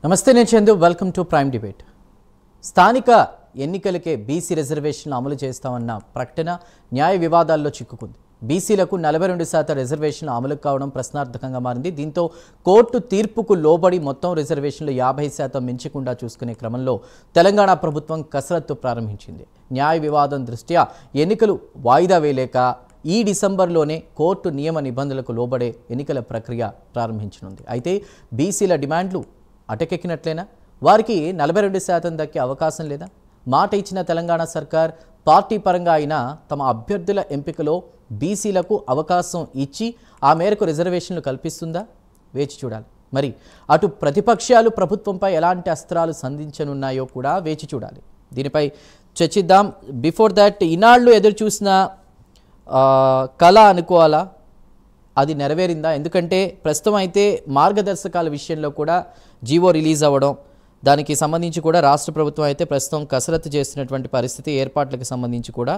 నమస్తే నేను Chandu welcome to prime debate. స్థానిక ఎన్నికలకే బీసీ రిజర్వేషన్లు అమలు చేస్తామన్న ప్రకటన న్యాయ వివాదాల్లో చిక్కుకుంది. బీసీలకు 42% రిజర్వేషన్లు అమలు కావడం ప్రశ్నార్థకంగా మారింది. దీంతో కోర్టు తీర్పుకు లోబడి మొత్తం రిజర్వేషన్లు 50% మించకుండా చూసుకునే క్రమంలో తెలంగాణ ప్రభుత్వం కసరత్తు ప్రారంభించింది. న్యాయ వివాదం దృష్ట్యా ఎన్నికలు వాయిదా వేయలేక ఈ డిసెంబర్లోనే కోర్టు నియమ నిబంధనలకు లోబడే ఎన్నికల ప్రక్రియ ప్రారంభించనుంది. అయితే బీసీల డిమాండ్లు అటకెక్కినట్లేనా? వారికి 42% దక్కే అవకాశం లేదా? మాట ఇచ్చిన తెలంగాణ సర్కార్ పార్టీ పరంగా అయినా తమ అభ్యర్థుల ఎంపికలో బీసీలకు అవకాశం ఇచ్చి ఆ మేరకు రిజర్వేషన్లు కల్పిస్తుందా? వేచి చూడాలి. మరి అటు ప్రతిపక్షాలు ప్రభుత్వంపై ఎలాంటి అస్త్రాలు సంధించనున్నాయో కూడా వేచి చూడాలి. దీనిపై చర్చిద్దాం. బిఫోర్ దట్, ఈనాళ్ళు ఎదురు చూసిన కళ అనుకోవాలా? అది నెరవేరిందా? ఎందుకంటే ప్రస్తుతం అయితే మార్గదర్శకాల విషయంలో కూడా జీవో రిలీజ్ అవ్వడం, దానికి సంబంధించి కూడా రాష్ట్ర ప్రభుత్వం అయితే ప్రస్తుతం కసరత్తు చేస్తున్నటువంటి పరిస్థితి, ఏర్పాట్లకు సంబంధించి కూడా.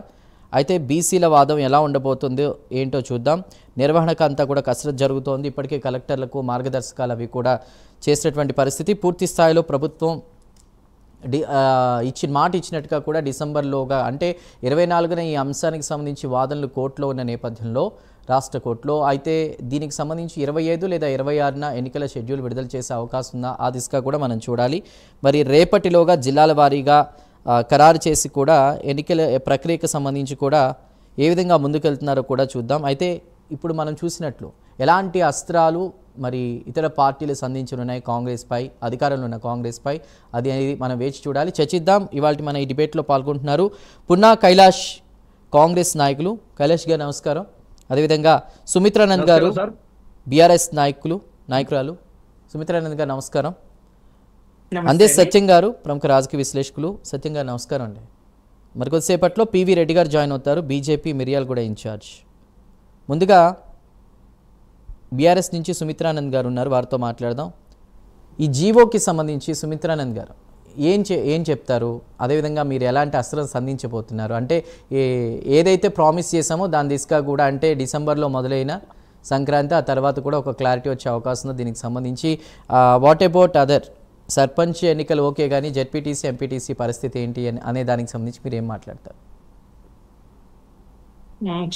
అయితే బీసీల వాదం ఎలా ఉండబోతుందో ఏంటో చూద్దాం. నిర్వహణకు అంతా కూడా కసరత్తు జరుగుతోంది. ఇప్పటికే కలెక్టర్లకు మార్గదర్శకాలు అవి కూడా చేసినటువంటి పరిస్థితి. పూర్తి స్థాయిలో ప్రభుత్వం మాట ఇచ్చినట్టుగా కూడా డిసెంబర్లోగా, అంటే 24న ఈ అంశానికి సంబంధించి వాదనలు కోర్టులో ఉన్న నేపథ్యంలో, రాష్ట్ర కోర్టులో అయితే దీనికి సంబంధించి 25 లేదా 26న ఎన్నికల షెడ్యూల్ విడుదల చేసే అవకాశం ఉందా? ఆ దిశగా కూడా మనం చూడాలి. మరి రేపటిలోగా జిల్లాల వారీగా ఖరారు చేసి కూడా ఎన్నికల ప్రక్రియకు సంబంధించి కూడా ఏ విధంగా ముందుకెళ్తున్నారో కూడా చూద్దాం. అయితే ఇప్పుడు మనం చూసినట్లు ఎలాంటి అస్త్రాలు మరి ఇతర పార్టీలు సంధించనున్నాయి కాంగ్రెస్పై, అధికారంలో ఉన్న కాంగ్రెస్పై, అది అనేది మనం వేచి చూడాలి. చర్చిద్దాం. ఇవాళ మన ఈ డిబేట్లో పాల్గొంటున్నారు పున్నా కైలాష్, కాంగ్రెస్ నాయకులు. కైలాష్ గారు నమస్కారం. అదేవిధంగా సుమిత్రానంద్ గారు, బీఆర్ఎస్ నాయకురాలు. సుమిత్రానంద్ గారు నమస్కారం. అందే సత్యం గారు, ప్రముఖ రాజకీయ విశ్లేషకులు. సత్యం గారు నమస్కారం అండి. మరికొద్దిసేపట్లో పివి రెడ్డి గారు జాయిన్ అవుతారు, బీజేపీ మిర్యాలగూడ ఇన్ఛార్జ్. ముందుగా బీఆర్ఎస్ నుంచి సుమిత్రానంద్ గారు ఉన్నారు, వారితో మాట్లాడదాం. ఈ జీవోకి సంబంధించి సుమిత్రానంద్ గారు ఏం చెప్తారు? అదేవిధంగా మీరు ఎలాంటి అస్త్రం సంధించబోతున్నారు? అంటే ఏదైతే ప్రామిస్ చేశామో దాని దిశగా కూడా, అంటే డిసెంబర్లో మొదలైన సంక్రాంతి, ఆ తర్వాత కూడా ఒక క్లారిటీ వచ్చే అవకాశం ఉంది దీనికి సంబంధించి. వాట్ అబౌట్ అదర్ సర్పంచ్ ఎన్నికలు ఓకే, కానీ జెడ్పీటీసీ ఎంపీటీసీ పరిస్థితి ఏంటి అనే దానికి సంబంధించి మీరు ఏం మాట్లాడతారు?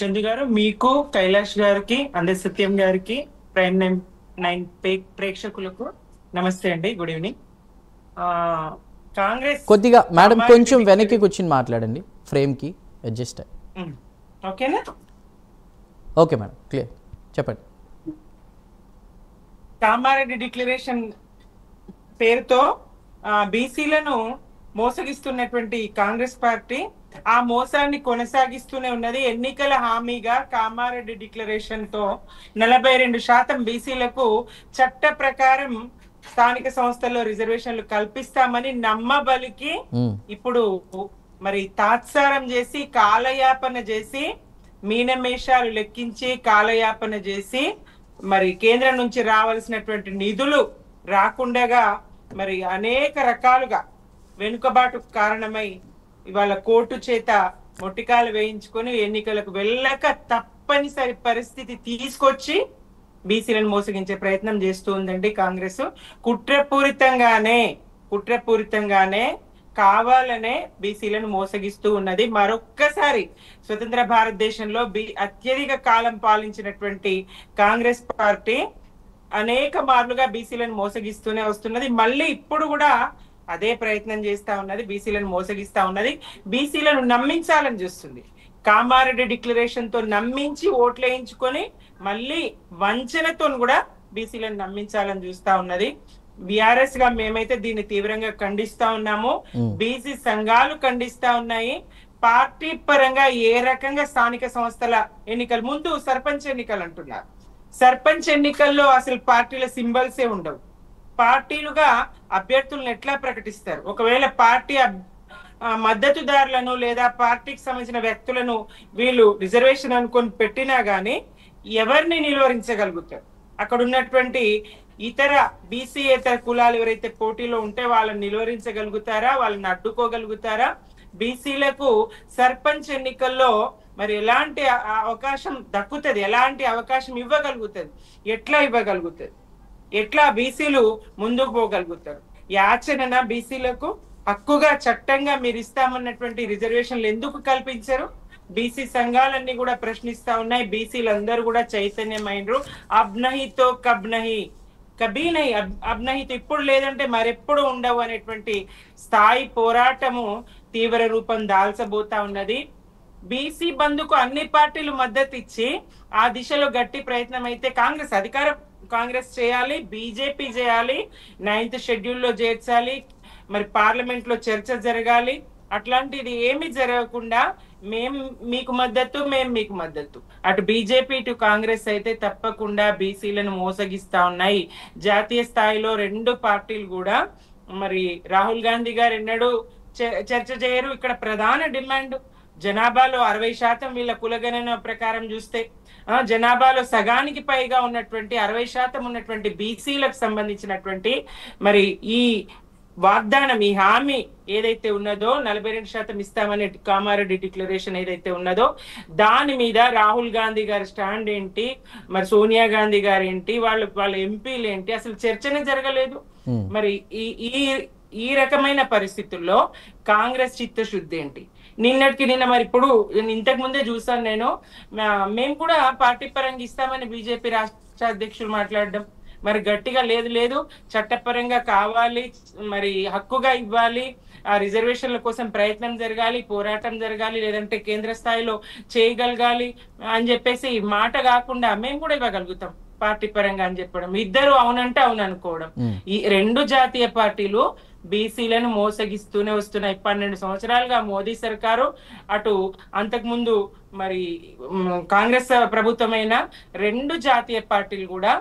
చందు గారు, మీకు, కైలాష్ గారికి, అందే సత్యం గారికి, ప్రైమ్ 9 ప్రేక్షకులకు నమస్తే అండి. Good evening. కాంగ్రెస్ కొద్దిగా మేడం కొంచెం వెనక్కి కూర్చుని మాట్లాడండి, ఫ్రేమ్కి అడ్జస్ట్. ఓకేనా? ఓకే మేడం, క్లియర్, చెప్పండి. కామారెడ్డి డిక్లరేషన్ పేరుతో బీసీలను మోసగిస్తున్నటువంటి కాంగ్రెస్ పార్టీ ఆ మోసాన్ని కొనసాగిస్తూనే ఉన్నది. ఎన్నికల హామీగా కామారెడ్డి డిక్లరేషన్ తో 42% బీసీలకు చట్ట ప్రకారం స్థానిక సంస్థల్లో రిజర్వేషన్లు కల్పిస్తామని నమ్మబలికి ఇప్పుడు మరి తాత్సారం చేసి, కాలయాపన చేసి, మీనమేషాలు లెక్కించి కాలయాపన చేసి, మరి కేంద్రం నుంచి రావాల్సినటువంటి నిధులు రాకుండగా మరి అనేక రకాలుగా వెనుకబాటు కారణమై ఇవాళ కోర్టు చేత మొట్టికాలు వేయించుకొని ఎన్నికలకు వెళ్ళక తప్పనిసరి పరిస్థితి తీసుకొచ్చి బీసీలను మోసగించే ప్రయత్నం చేస్తూ ఉందండి కాంగ్రెస్. కుట్రపూరితంగానే కావాలనే బీసీలను మోసగిస్తూ ఉన్నది. మరొక్కసారి స్వతంత్ర భారతదేశంలో అత్యధిక కాలం పాలించినటువంటి కాంగ్రెస్ పార్టీ అనేక మార్లుగా బీసీలను మోసగిస్తూనే వస్తున్నది. మళ్ళీ ఇప్పుడు కూడా అదే ప్రయత్నం చేస్తా ఉన్నది, బీసీలను మోసగిస్తా ఉన్నది, బీసీలను నమ్మించాలని చూస్తుంది. కామారెడ్డి డిక్లరేషన్ తో నమ్మించి ఓట్లు వేయించుకొని మళ్ళీ వంచనతో కూడా బీసీలను నమ్మించాలని చూస్తా ఉన్నది. బీఆర్ఎస్ గా మేమైతే దీన్ని తీవ్రంగా ఖండిస్తా ఉన్నాము, బీసీ సంఘాలు ఖండిస్తా ఉన్నాయి. పార్టీ పరంగా ఏ రకంగా స్థానిక సంస్థల ఎన్నికల ముందు సర్పంచ్ ఎన్నికలు అంటున్నారు. సర్పంచ్ ఎన్నికల్లో అసలు పార్టీల సింబల్సే ఉండవు. పార్టీలుగా అభ్యర్థులను ఎట్లా ప్రకటిస్తారు? ఒకవేళ పార్టీ మద్దతుదారులను లేదా పార్టీకి సంబంధించిన వ్యక్తులను వీళ్ళు రిజర్వేషన్ అనుకొని పెట్టినా గానీ ఎవరిని నిలువరించగలుగుతారు? అక్కడ ఉన్నటువంటి ఇతర బీసీయేతర కులాలు ఎవరైతే పోటీలో ఉంటే వాళ్ళని నిలువరించగలుగుతారా? వాళ్ళని అడ్డుకోగలుగుతారా? బీసీలకు సర్పంచ్ ఎన్నికల్లో మరి ఎలాంటి అవకాశం దక్కుతుంది? ఎలాంటి అవకాశం ఇవ్వగలుగుతుంది? ఎట్లా ఇవ్వగలుగుతుంది? ఎట్లా బీసీలు ముందుకు పోగలుగుతారు? యాచన బీసీలకు హక్కుగా చట్టంగా మీరు ఇస్తామన్నటువంటి రిజర్వేషన్లు ఎందుకు కల్పించరు? బీసీ సంఘాలన్నీ కూడా ప్రశ్నిస్తా ఉన్నాయి. బీసీలు అందరూ కూడా చైతన్యమైనరు. అబ్నహితో కబ్నహి కబీ నహి అబ్నహితో ఇప్పుడు లేదంటే మరెప్పుడు ఉండవు అనేటువంటి స్థాయి పోరాటము తీవ్ర రూపం దాల్చబోతా ఉన్నది. బీసీ బంధుకు అన్ని పార్టీలు మద్దతు ఇచ్చి ఆ దిశలో గట్టి ప్రయత్నం అయితే కాంగ్రెస్ చేయాలి, బీజేపీ చేయాలి, 9th షెడ్యూల్లో చేర్చాలి, మరి పార్లమెంట్ లో చర్చ జరగాలి. అట్లాంటిది ఏమి జరగకుండా మేము మీకు మద్దతు, అటు బీజేపీ ఇటు కాంగ్రెస్ అయితే తప్పకుండా బీసీలను మోసగిస్తా ఉన్నాయి. జాతీయ స్థాయిలో 2 పార్టీలు కూడా మరి రాహుల్ గాంధీ గారు ఎన్నడూ చర్చ చేయరు. ఇక్కడ ప్రధాన డిమాండ్ జనాభాలో 60% వీళ్ళ కులగణన ప్రకారం చూస్తే జనాభాలో సగానికి పైగా ఉన్నటువంటి 60% ఉన్నటువంటి బీసీలకు సంబంధించినటువంటి మరి ఈ వాగ్దానం, ఈ హామీ ఏదైతే ఉన్నదో 42% ఇస్తామనే కామారెడ్డి డిక్లరేషన్ ఏదైతే ఉన్నదో దాని మీద రాహుల్ గాంధీ గారి స్టాండ్ ఏంటి, మరి సోనియా గాంధీ గారు ఏంటి, వాళ్ళ ఎంపీలు ఏంటి, అసలు చర్చనే జరగలేదు. మరి ఈ రకమైన పరిస్థితుల్లో కాంగ్రెస్ చిత్తశుద్ధి ఏంటి? నిన్న మరి ఇప్పుడు ఇంతకు ముందే చూసాను నేను, మేము కూడా పార్టీ పరంగా ఇస్తామని బీజేపీ రాష్ట్ర అధ్యక్షులు మాట్లాడడం, మరి గట్టిగా లేదు చట్టపరంగా కావాలి, మరి హక్కుగా ఇవ్వాలి, ఆ రిజర్వేషన్ల కోసం ప్రయత్నం జరగాలి, పోరాటం జరగాలి, లేదంటే కేంద్ర స్థాయిలో చేయగలగాలి అని చెప్పేసి మాట కాకుండా మేము కూడా ఇవ్వగలుగుతాం పార్టీ పరంగా అని చెప్పడం, ఇద్దరు అవునంటే అవును అనుకోవడం. ఈ 2 జాతీయ పార్టీలు బీసీలను మోసగిస్తూనే వస్తున్నాయి. 12 సంవత్సరాలుగా మోదీ సర్కారు, అటు అంతకుముందు మరి కాంగ్రెస్ ప్రభుత్వమైన 2 జాతీయ పార్టీలు కూడా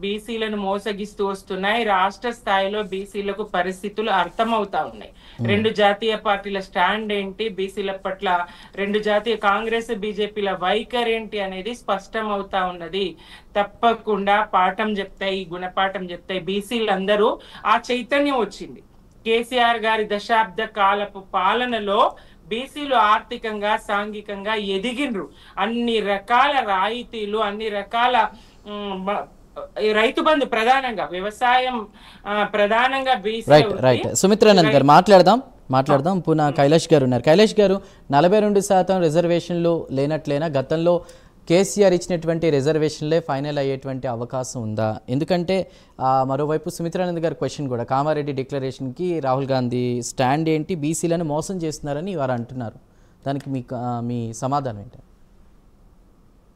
బీసీలను మోసగిస్తూ వస్తున్నాయి. రాష్ట్ర స్థాయిలో బీసీలకు పరిస్థితులు అర్థమవుతా ఉన్నాయి. 2 జాతీయ పార్టీల స్టాండ్ ఏంటి, బీసీల పట్ల 2 జాతీయ కాంగ్రెస్ బీజేపీల వైఖరి ఏంటి అనేది స్పష్టం అవుతా ఉన్నది. తప్పకుండా పాఠం చెప్తాయి, గుణపాఠం చెప్తాయి. బీసీలందరూ ఆ చైతన్యం వచ్చింది. కేసీఆర్ గారి దశాబ్ద కాలపు పాలనలో బీసీలు ఆర్థికంగా సాంఘికంగా ఎదిగినరు. అన్ని రకాల రాయితీలు, అన్ని రకాల రైతు బంధు, ప్రధానంగా వ్యవసాయం ప్రధానంగా రైట్. సుమిత్రానంద్ గారు మాట్లాడదాం. పునః కైలాష్ గారు ఉన్నారు. కైలాష్ గారు, 42% రిజర్వేషన్లు లేనట్లేనా? గతంలో కేసీఆర్ ఇచ్చినటువంటి రిజర్వేషన్లే ఫైనల్ అయ్యేటువంటి అవకాశం ఉందా? ఎందుకంటే మరోవైపు సుమిత్రానంద్ గారి క్వశ్చన్ కూడా, కామారెడ్డి డిక్లరేషన్కి రాహుల్ గాంధీ స్టాండ్ ఏంటి, బీసీలను మోసం చేస్తున్నారని వారు అంటున్నారు. దానికి మీ సమాధానం ఏంటి?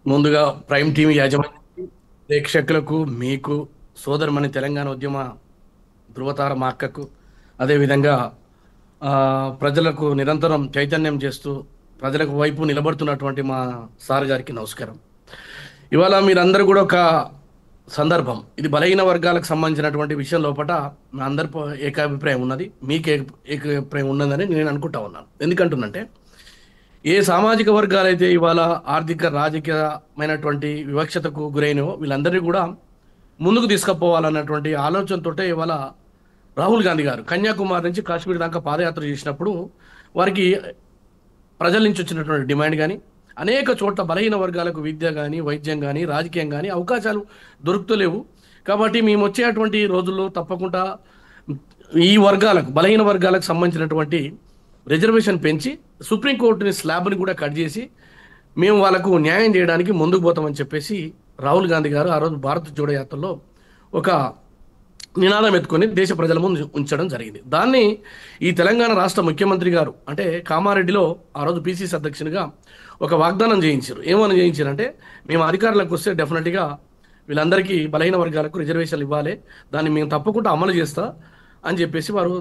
ముందుగా ప్రైమ్ టీవీ యాజమాన్యం, ప్రేక్షకులకు, మీకు, సోదరుమణి తెలంగాణ ఉద్యమ ధృవతార మా అక్కకు, అదేవిధంగా ప్రజలకు నిరంతరం చైతన్యం చేస్తూ ప్రజలకు వైపు నిలబడుతున్నటువంటి మా సార్ గారికి నమస్కారం. ఇవాళ మీరందరూ కూడా ఒక సందర్భం, ఇది బలహీన వర్గాలకు సంబంధించినటువంటి విషయం లోపల మా అందరి ఏకాభిప్రాయం ఉన్నది, మీకు ఏకాభిప్రాయం ఉన్నదని నేను అనుకుంటా ఉన్నాను. ఎందుకంటున్నంటే, ఏ సామాజిక వర్గాలైతే ఇవాళ ఆర్థిక రాజకీయమైనటువంటి వివక్షతకు గురైనవో వీళ్ళందరినీ కూడా ముందుకు తీసుకుపోవాలన్నటువంటి ఆలోచనతోటే ఇవాళ రాహుల్ గాంధీ గారు కన్యాకుమారి నుంచి కాశ్మీర్ దాకా పాదయాత్ర చేసినప్పుడు వారికి ప్రజల నుంచి వచ్చినటువంటి డిమాండ్ కానీ, అనేక చోట్ల బలహీన వర్గాలకు విద్య కానీ, వైద్యం కానీ, రాజకీయం కానీ అవకాశాలు దొరుకుతలేవు. కాబట్టి మేము వచ్చేటువంటి రోజుల్లో తప్పకుండా ఈ వర్గాలకు, బలహీన వర్గాలకు సంబంధించినటువంటి రిజర్వేషన్ పెంచి సుప్రీంకోర్టుని స్లాబ్ని కూడా కట్ చేసి మేము వాళ్ళకు న్యాయం చేయడానికి ముందుకు పోతామని చెప్పేసి రాహుల్ గాంధీ గారు ఆ రోజు భారత్ జోడో యాత్రలో ఒక నినాదం ఎత్తుకొని దేశ ప్రజల ముందు ఉంచడం జరిగింది. దాన్ని ఈ తెలంగాణ రాష్ట్ర ముఖ్యమంత్రి గారు, అంటే కామారెడ్డిలో ఆ రోజు పిసిసి అధ్యక్షునిగా ఒక వాగ్దానం చేయించారు. ఏమని చేయించారంటే, మేము అధికారులకు వస్తే డెఫినెట్గా వీళ్ళందరికీ బలహీన వర్గాలకు రిజర్వేషన్లు ఇవ్వాలి, దాన్ని మేము తప్పకుండా అమలు చేస్తా అని చెప్పేసి వారు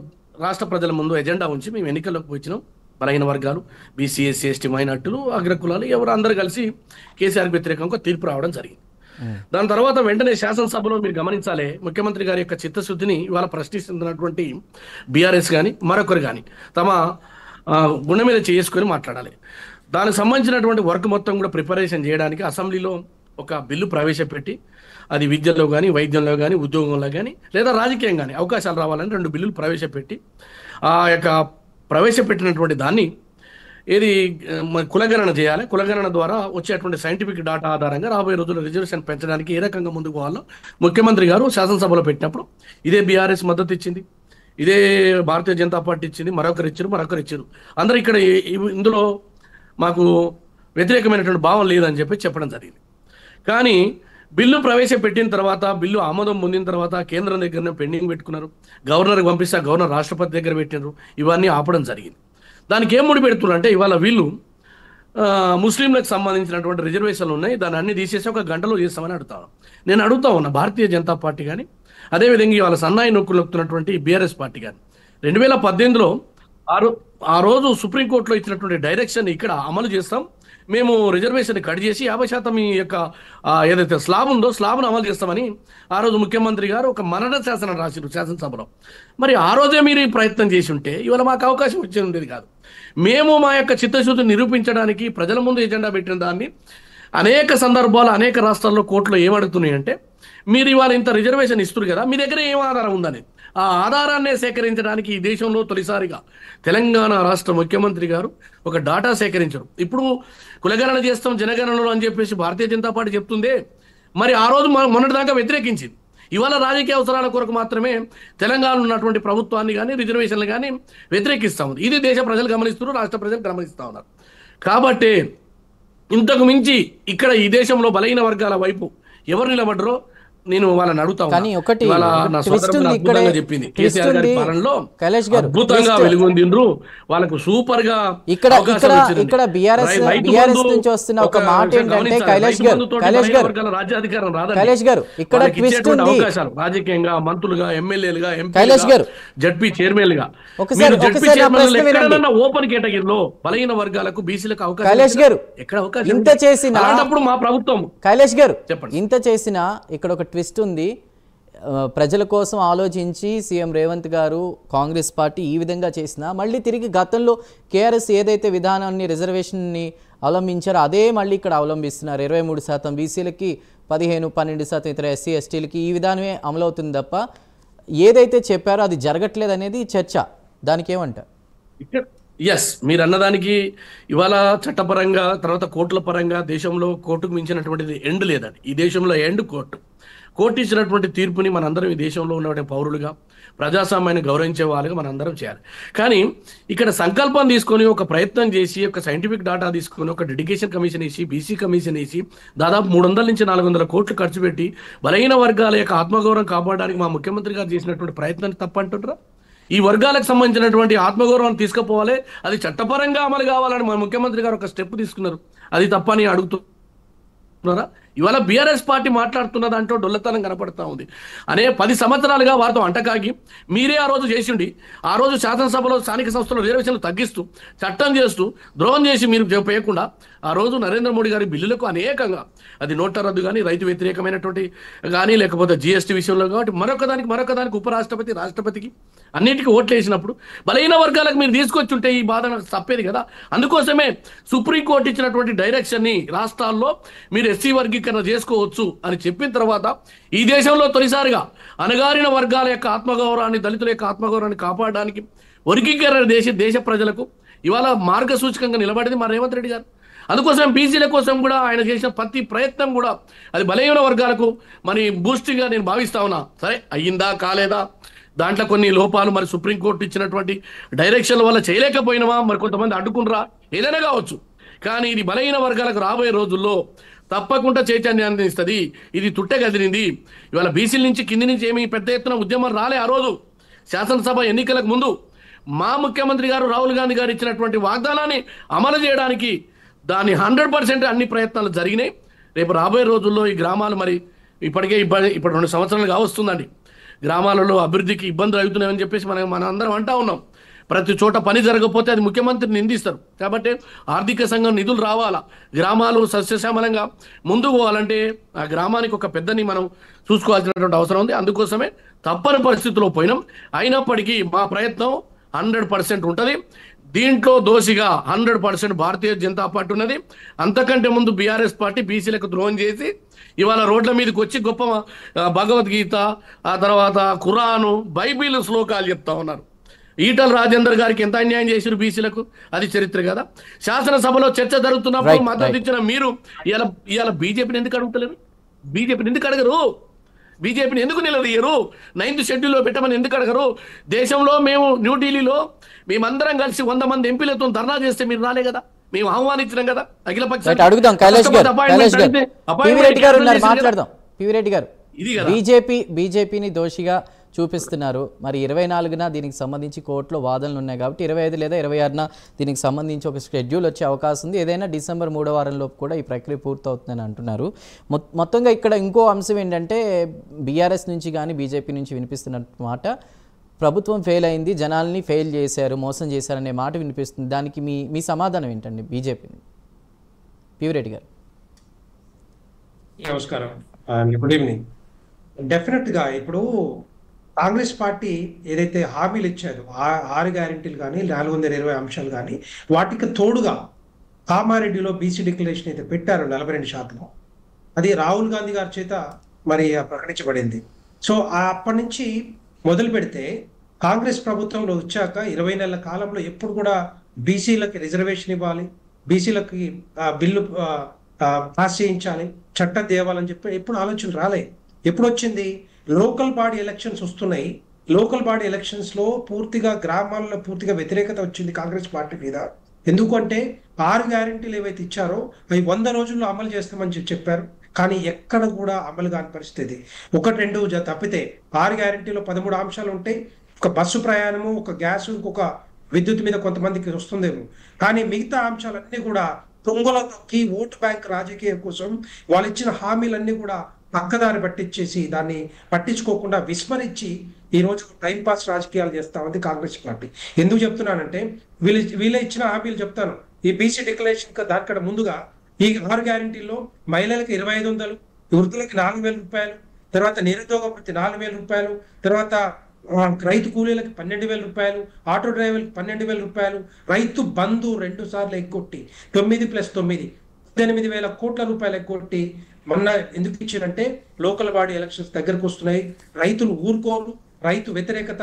రాష్ట్ర ప్రజల ముందు ఎజెండా ఉంచి మేము ఎన్నికల్లోకి వచ్చినాం. బలహీన వర్గాలు, బీసీ, ఎస్సీ, ఎస్టీ, మైనార్టీలు, అగ్రకులాలు ఎవరు అందరూ కలిసి కేసీఆర్కి వ్యతిరేకంగా తీర్పు రావడం జరిగింది. దాని తర్వాత వెంటనే శాసనసభలో మీరు గమనించాలి, ముఖ్యమంత్రి గారి యొక్క చిత్తశుద్ధిని ఇవాళ ప్రశ్నిస్తున్నటువంటి బీఆర్ఎస్ కానీ మరొకరు కానీ తమ గుండె మీద చేసుకొని మాట్లాడాలి. దానికి సంబంధించినటువంటి వర్క్ మొత్తం కూడా ప్రిపరేషన్ చేయడానికి అసెంబ్లీలో ఒక బిల్లు ప్రవేశపెట్టి, అది విద్యలో కానీ, వైద్యంలో కానీ, ఉద్యోగంలో కానీ, లేదా రాజకీయం కానీ అవకాశాలు రావాలని 2 బిల్లులు ప్రవేశపెట్టి, ఆ యొక్క ప్రవేశపెట్టినటువంటి దాన్ని ఏది కులగణన చేయాలి, కులగణన ద్వారా వచ్చేటువంటి సైంటిఫిక్ డాటా ఆధారంగా రాబోయే రోజుల్లో రిజర్వేషన్ పెంచడానికి ఏ రకంగా ముందుకు పోవాలో ముఖ్యమంత్రి గారు శాసనసభలో పెట్టినప్పుడు ఇదే బీఆర్ఎస్ మద్దతు ఇచ్చింది. ఇదే భారతీయ జనతా పార్టీ ఇచ్చింది, మరొకరు ఇచ్చారు. అందరూ ఇక్కడ ఇందులో మాకు వ్యతిరేకమైనటువంటి భావం లేదని చెప్పడం జరిగింది. కానీ బిల్లు ప్రవేశపెట్టిన తర్వాత, బిల్లు ఆమోదం పొందిన తర్వాత కేంద్రం దగ్గరనే పెండింగ్ పెట్టుకున్నారు. గవర్నర్కి పంపిస్తే గవర్నర్ రాష్ట్రపతి దగ్గర పెట్టినారు. ఇవన్నీ ఆపడం జరిగింది. దానికి ఏం ముడి పెడుతున్నారు అంటే, ఇవాళ వీళ్ళు ముస్లింలకు సంబంధించినటువంటి రిజర్వేషన్లు ఉన్నాయి, దాన్ని అన్ని తీసేసి ఒక గంటలో చేస్తామని నేను అడుగుతా ఉన్నా భారతీయ జనతా పార్టీ కానీ, అదేవిధంగా ఇవాళ సన్నాయి నొక్కులొక్కుతున్నటువంటి బీఆర్ఎస్ పార్టీ కానీ 2018లో ఆ రోజు సుప్రీంకోర్టులో ఇచ్చినటువంటి డైరెక్షన్ ఇక్కడ అమలు చేస్తాం, మేము రిజర్వేషన్ కట్ చేసి 50% ఈ యొక్క ఏదైతే స్లాబ్ ఉందో స్లాబ్ను అమలు చేస్తామని ఆ రోజు ముఖ్యమంత్రి గారు ఒక మరణ శాసనం రాసిరు శాసనసభలో. మరి ఆ రోజే మీరు ఈ ప్రయత్నం చేసి ఉంటే ఇవాళ మాకు అవకాశం వచ్చేది ఉండేది కాదు. మేము మా యొక్క చిత్తశుద్ధిని నిరూపించడానికి ప్రజల ముందు ఎజెండా పెట్టిన దాన్ని అనేక సందర్భాలు అనేక రాష్ట్రాల్లో కోర్టులో ఏమడుగుతున్నాయి అంటే, మీరు ఇవాళ ఇంత రిజర్వేషన్ ఇస్తున్నారు కదా, మీ దగ్గర ఏం ఆధారం ఉందని ఆ ఆధారాన్నే సేకరించడానికి ఈ దేశంలో తొలిసారిగా తెలంగాణ రాష్ట్ర ముఖ్యమంత్రి గారు ఒక డాటా సేకరించారు. ఇప్పుడు కులగణన చేస్తాం జనగణనలో అని చెప్పేసి భారతీయ జనతా పార్టీ చెప్తుందే, మరి ఆ రోజు మొన్నటిదాకా వ్యతిరేకించింది. ఇవాళ రాజకీయ అవసరాల కొరకు మాత్రమే తెలంగాణలో ఉన్నటువంటి ప్రభుత్వాన్ని కానీ రిజర్వేషన్లు కానీ వ్యతిరేకిస్తా ఉంది. ఇది దేశ ప్రజలు గమనిస్తున్నారు, రాష్ట్ర ప్రజలు గమనిస్తూ ఉన్నారు. కాబట్టి ఇంతకు మించి ఇక్కడ ఈ దేశంలో బలహీన వర్గాల వైపు ఎవరు నిలబడ్డరో నేను వాళ్ళని అడుగుతా చెప్పింది. కేసీఆర్ గారి పాలనలో అద్భుతంగా వెలుగొందిండ్రు, వాళ్ళకు సూపర్ గా రాజ్యాధికారం అవకాశాలు రాజకీయంగా మంత్రులుగా ఎమ్మెల్యేలుగా ఎంపీలుగా జడ్పీ చైర్మన్లుగా ఓపెన్ కేటగిరీలో బలహీన వర్గాలకు బీసీలకు అవకాశం ఎక్కడ అవకాశం అలాంటప్పుడు మా ప్రభుత్వం కైలాష్ గారు ఇంత చేసినా ఇక్కడ ఒక ట్విస్ట్ ఉంది. ప్రజల కోసం ఆలోచించి సీఎం రేవంత్ గారు కాంగ్రెస్ పార్టీ ఈ విధంగా చేసినా మళ్ళీ తిరిగి గతంలో కేఆర్ఎస్ ఏదైతే విధానాన్ని రిజర్వేషన్ని అవలంబించారో అదే మళ్ళీ ఇక్కడ అవలంబిస్తున్నారు. 23% బీసీలకి, 12% ఇతర ఎస్సీ ఎస్టీలకి ఈ విధానమే అమలవుతుంది తప్ప ఏదైతే చెప్పారో అది జరగట్లేదు అనేది చర్చ. దానికి ఏమంటారు? ఎస్, మీరు అన్నదానికి ఇవాళ చట్టపరంగా తర్వాత కోర్టుల పరంగా దేశంలో కోర్టుకు మించినటువంటిది ఎండ్ లేదండి. ఈ దేశంలో ఎండ్ కోర్టు ఇచ్చినటువంటి తీర్పుని మనందరం ఈ దేశంలో ఉన్నటువంటి పౌరులుగా ప్రజాస్వామ్యాన్ని గౌరవించే వాళ్ళుగా మనందరం చేయాలి. కానీ ఇక్కడ సంకల్పం తీసుకొని ఒక ప్రయత్నం చేసి ఒక సైంటిఫిక్ డాటా తీసుకొని ఒక డెడికేషన్ కమిషన్ వేసి బీసీ కమిషన్ వేసి దాదాపు 300 నుంచి 400 కోట్లు ఖర్చు పెట్టి బలహీన వర్గాల యొక్క ఆత్మగౌరవం కాపాడడానికి మా ముఖ్యమంత్రి గారు చేసినటువంటి ప్రయత్నాన్ని తప్పంటున్నారా? ఈ వర్గాలకు సంబంధించినటువంటి ఆత్మగౌరవాన్ని తీసుకుపోవాలి, అది చట్టపరంగా అమలు కావాలని మా ముఖ్యమంత్రి గారు ఒక స్టెప్ తీసుకున్నారు. అది తప్పని అడుగుతున్నారా? ఇవాళ బీఆర్ఎస్ పార్టీ మాట్లాడుతున్న దాంట్లో డొల్లతనం కనపడుతూ ఉంది. 10 సంవత్సరాలుగా వారితో అంటకాగి మీరే ఆ రోజు చేసిండి, ఆ రోజు శాసనసభలో స్థానిక సంస్థల రిజర్వేషన్లు తగ్గిస్తూ చట్టం చేస్తూ ద్రోహం చేసి మీరు చేయకుండా ఆ రోజు నరేంద్ర మోడీ గారి బిల్లులకు అనేకంగా అది నోట్ల రద్దు కానీ రైతు వ్యతిరేకమైనటువంటి కానీ లేకపోతే జీఎస్టీ విషయంలో కాబట్టి మరొకదానికి ఉపరాష్ట్రపతి రాష్ట్రపతికి అన్నిటికీ ఓట్లు వేసినప్పుడు బలహీన వర్గాలకు మీరు తీసుకొచ్చి ఉంటే ఈ బాధ తప్పేది కదా. అందుకోసమే సుప్రీంకోర్టు ఇచ్చినటువంటి డైరెక్షన్ని రాష్ట్రాల్లో మీరు ఎస్సీ వర్గీకరణ చేసుకోవచ్చు అని చెప్పిన తర్వాత ఈ దేశంలో తొలిసారిగా అణగారిన వర్గాల యొక్క ఆత్మగౌరవాన్ని దళితుల యొక్క ఆత్మగౌరవాన్ని కాపాడడానికి వర్గీకరణ దేశ ప్రజలకు ఇవాళ మార్గసూచకంగా నిలబడింది మా రేవంత్ రెడ్డి గారు. అందుకోసం బీసీల కోసం కూడా ఆయన చేసిన ప్రతి ప్రయత్నం కూడా అది బలహీన వర్గాలకు మరి బూస్టింగ్గా నేను భావిస్తా ఉన్నా. సరే అయ్యిందా కాలేదా దాంట్లో కొన్ని లోపాలు మరి సుప్రీంకోర్టు ఇచ్చినటువంటి డైరెక్షన్ల వల్ల చేయలేకపోయినావా, మరి కొంతమంది అడ్డుకునరా, ఏదైనా కావచ్చు. కానీ ఇది బలహీన వర్గాలకు రాబోయే రోజుల్లో తప్పకుండా చైతన్యాన్ని ఇస్తుంది. ఇది తుట్ట కదిలింది. ఇవాళ బీసీల నుంచి కింది నుంచి ఏమి పెద్ద ఎత్తున ఉద్యమం రాలే. ఆ రోజు శాసనసభ ఎన్నికలకు ముందు మా ముఖ్యమంత్రి గారు రాహుల్ గాంధీ గారు ఇచ్చినటువంటి వాగ్దానాన్ని అమలు చేయడానికి దాని 100% అన్ని ప్రయత్నాలు జరిగినాయి. రేపు రాబోయే రోజుల్లో ఈ గ్రామాలు మరి ఇప్పటికే ఇప్పుడు 2 సంవత్సరాలుగా వస్తుందండి, గ్రామాలలో అభివృద్ధికి ఇబ్బందులు అవుతున్నాయని చెప్పేసి మన అందరం అంటా ఉన్నాం. ప్రతి చోట పని జరగకపోతే అది ముఖ్యమంత్రిని నిందిస్తారు. కాబట్టి ఆర్థిక సంఘం నిధులు రావాలా, గ్రామాలు సస్యశ్యామలంగా ముందుకు పోవాలంటే ఆ గ్రామానికి ఒక పెద్దని మనం చూసుకోవాల్సినటువంటి అవసరం ఉంది. అందుకోసమే తప్పని పరిస్థితిలో పోయినాం. అయినప్పటికీ మా ప్రయత్నం 100% ఉంటుంది. దీంట్లో దోషిగా 100% భారతీయ జనతా పార్టీ ఉన్నది. అంతకంటే ముందు బీఆర్ఎస్ పార్టీ బీసీలకు ద్రోహం చేసి ఇవాళ రోడ్ల మీదకి వచ్చి గొప్ప భగవద్గీత, ఆ తర్వాత ఖురాను, బైబిల్ శ్లోకాలు చెప్తా ఉన్నారు. ఈటల రాజేందర్ గారికి ఎంత అన్యాయం చేశారు బీసీలకు, అది చరిత్ర కదా. శాసనసభలో చర్చ జరుగుతున్నప్పుడు మద్దతు ఇచ్చిన మీరు ఇవాళ బీజేపీని ఎందుకు అడుగుతలేరు? బీజేపీని ఎందుకు అడగరు? బీజేపీని ఎందుకు నిలదీయరు? 9th షెడ్యూల్లో పెట్టమని ఎందుకు అడగరు? దేశంలో మేము న్యూఢిల్లీలో మేమందరం కలిసి 100 మంది ఎంపీలతో ధర్నా చేస్తే మీరు రాలే కదా, మేము ఆహ్వానించినాం కదా అఖిల పక్ష. అడుగుదాం కైలాష్ గారు, పివి రెడ్డి గారు ఉన్నారు, మాట్లాడదాం. పివి రెడ్డి గారు, బీజేపీని దోషిగా చూపిస్తున్నారు. మరి 24న దీనికి సంబంధించి కోర్టులో వాదనలు ఉన్నాయి కాబట్టి 25 లేదా 26న దీనికి సంబంధించి ఒక షెడ్యూల్ వచ్చే అవకాశం ఉంది. ఏదైనా డిసెంబర్ 3వ వారంలోపు కూడా ఈ ప్రక్రియ పూర్తవుతుందని అంటున్నారు. మొత్తంగా ఇక్కడ ఇంకో అంశం ఏంటంటే బీఆర్ఎస్ నుంచి కానీ బీజేపీ నుంచి వినిపిస్తున్న మాట, ప్రభుత్వం ఫెయిల్ అయింది, జనాల్ని ఫెయిల్ చేశారు, మోసం చేశారనే మాట వినిపిస్తుంది. దానికి మీ సమాధానం ఏంటండి బీజేపీని? పివి రెడ్డి గారు. నమస్కారం, గుడ్ ఈవినింగ్. డెఫినెట్గా ఇప్పుడు కాంగ్రెస్ పార్టీ ఏదైతే హామీలు ఇచ్చారో 6 గ్యారెంటీలు కానీ 420 అంశాలు కానీ వాటికి తోడుగా కామారెడ్డిలో బీసీ డిక్లరేషన్ అయితే పెట్టారు 42%. అది రాహుల్ గాంధీ గారి చేత మరి ప్రకటించబడింది. సో అప్పటి నుంచి మొదలు పెడితే కాంగ్రెస్ ప్రభుత్వంలో వచ్చాక 20 నెలల కాలంలో ఎప్పుడు కూడా బీసీలకి రిజర్వేషన్ ఇవ్వాలి, బీసీలకి బిల్లు పాస్ చేయించాలి, చట్టం తేవాలని చెప్పి ఎప్పుడు ఆలోచన రాలే. ఎప్పుడు వచ్చింది? లోకల్ బాడీ ఎలక్షన్స్ వస్తున్నాయి. లోకల్ బాడీ ఎలక్షన్స్ లో పూర్తిగా గ్రామాల్లో పూర్తిగా వ్యతిరేకత వచ్చింది కాంగ్రెస్ పార్టీ మీద. ఎందుకంటే 6 గ్యారెంటీలు ఏవైతే ఇచ్చారో అవి 100 రోజుల్లో అమలు చేస్తామని చెప్పారు. కానీ ఎక్కడ కూడా అమలు కాని పరిస్థితి. 1-2 తప్పితే 6 గ్యారెంటీలో 13 అంశాలు ఉంటాయి. ఒక బస్సు ప్రయాణము, ఒక గ్యాస్, ఇంకొక విద్యుత్ మీద కొంతమందికి వస్తుందేమో. కానీ మిగతా అంశాలన్నీ కూడా తొంగలో తొక్కి ఓటు బ్యాంక్ రాజకీయం కోసం వాళ్ళు ఇచ్చిన హామీలన్నీ కూడా పక్కదారి పట్టించేసి దాన్ని పట్టించుకోకుండా విస్మరించి ఈరోజు టైంపాస్ రాజకీయాలు చేస్తా ఉంది కాంగ్రెస్ పార్టీ. ఎందుకు చెప్తున్నానంటే వీళ్ళ ఇచ్చిన హామీలు చెప్తాను. ఈ బీసీ డిక్లరేషన్ దానికన్నా ముందుగా ఈ 6 గ్యారెంటీల్లో మహిళలకు 2500, వృద్ధులకి 4000 రూపాయలు, తర్వాత నిరుద్యోగ వృత్తి 4000 రూపాయలు, తర్వాత రైతు కూలీలకి 12,000 రూపాయలు, ఆటో డ్రైవర్కి 12,000 రూపాయలు, రైతు బంధు 2 సార్లు ఎగ్గొట్టి 9+9 18,000 కోట్ల రూపాయలు ఎగ్గొట్టి మొన్న ఎందుకు ఇచ్చారంటే లోకల్ బాడీ ఎలక్షన్స్ దగ్గరకు వస్తున్నాయి, రైతులు ఊరుకోరు, రైతు వ్యతిరేకత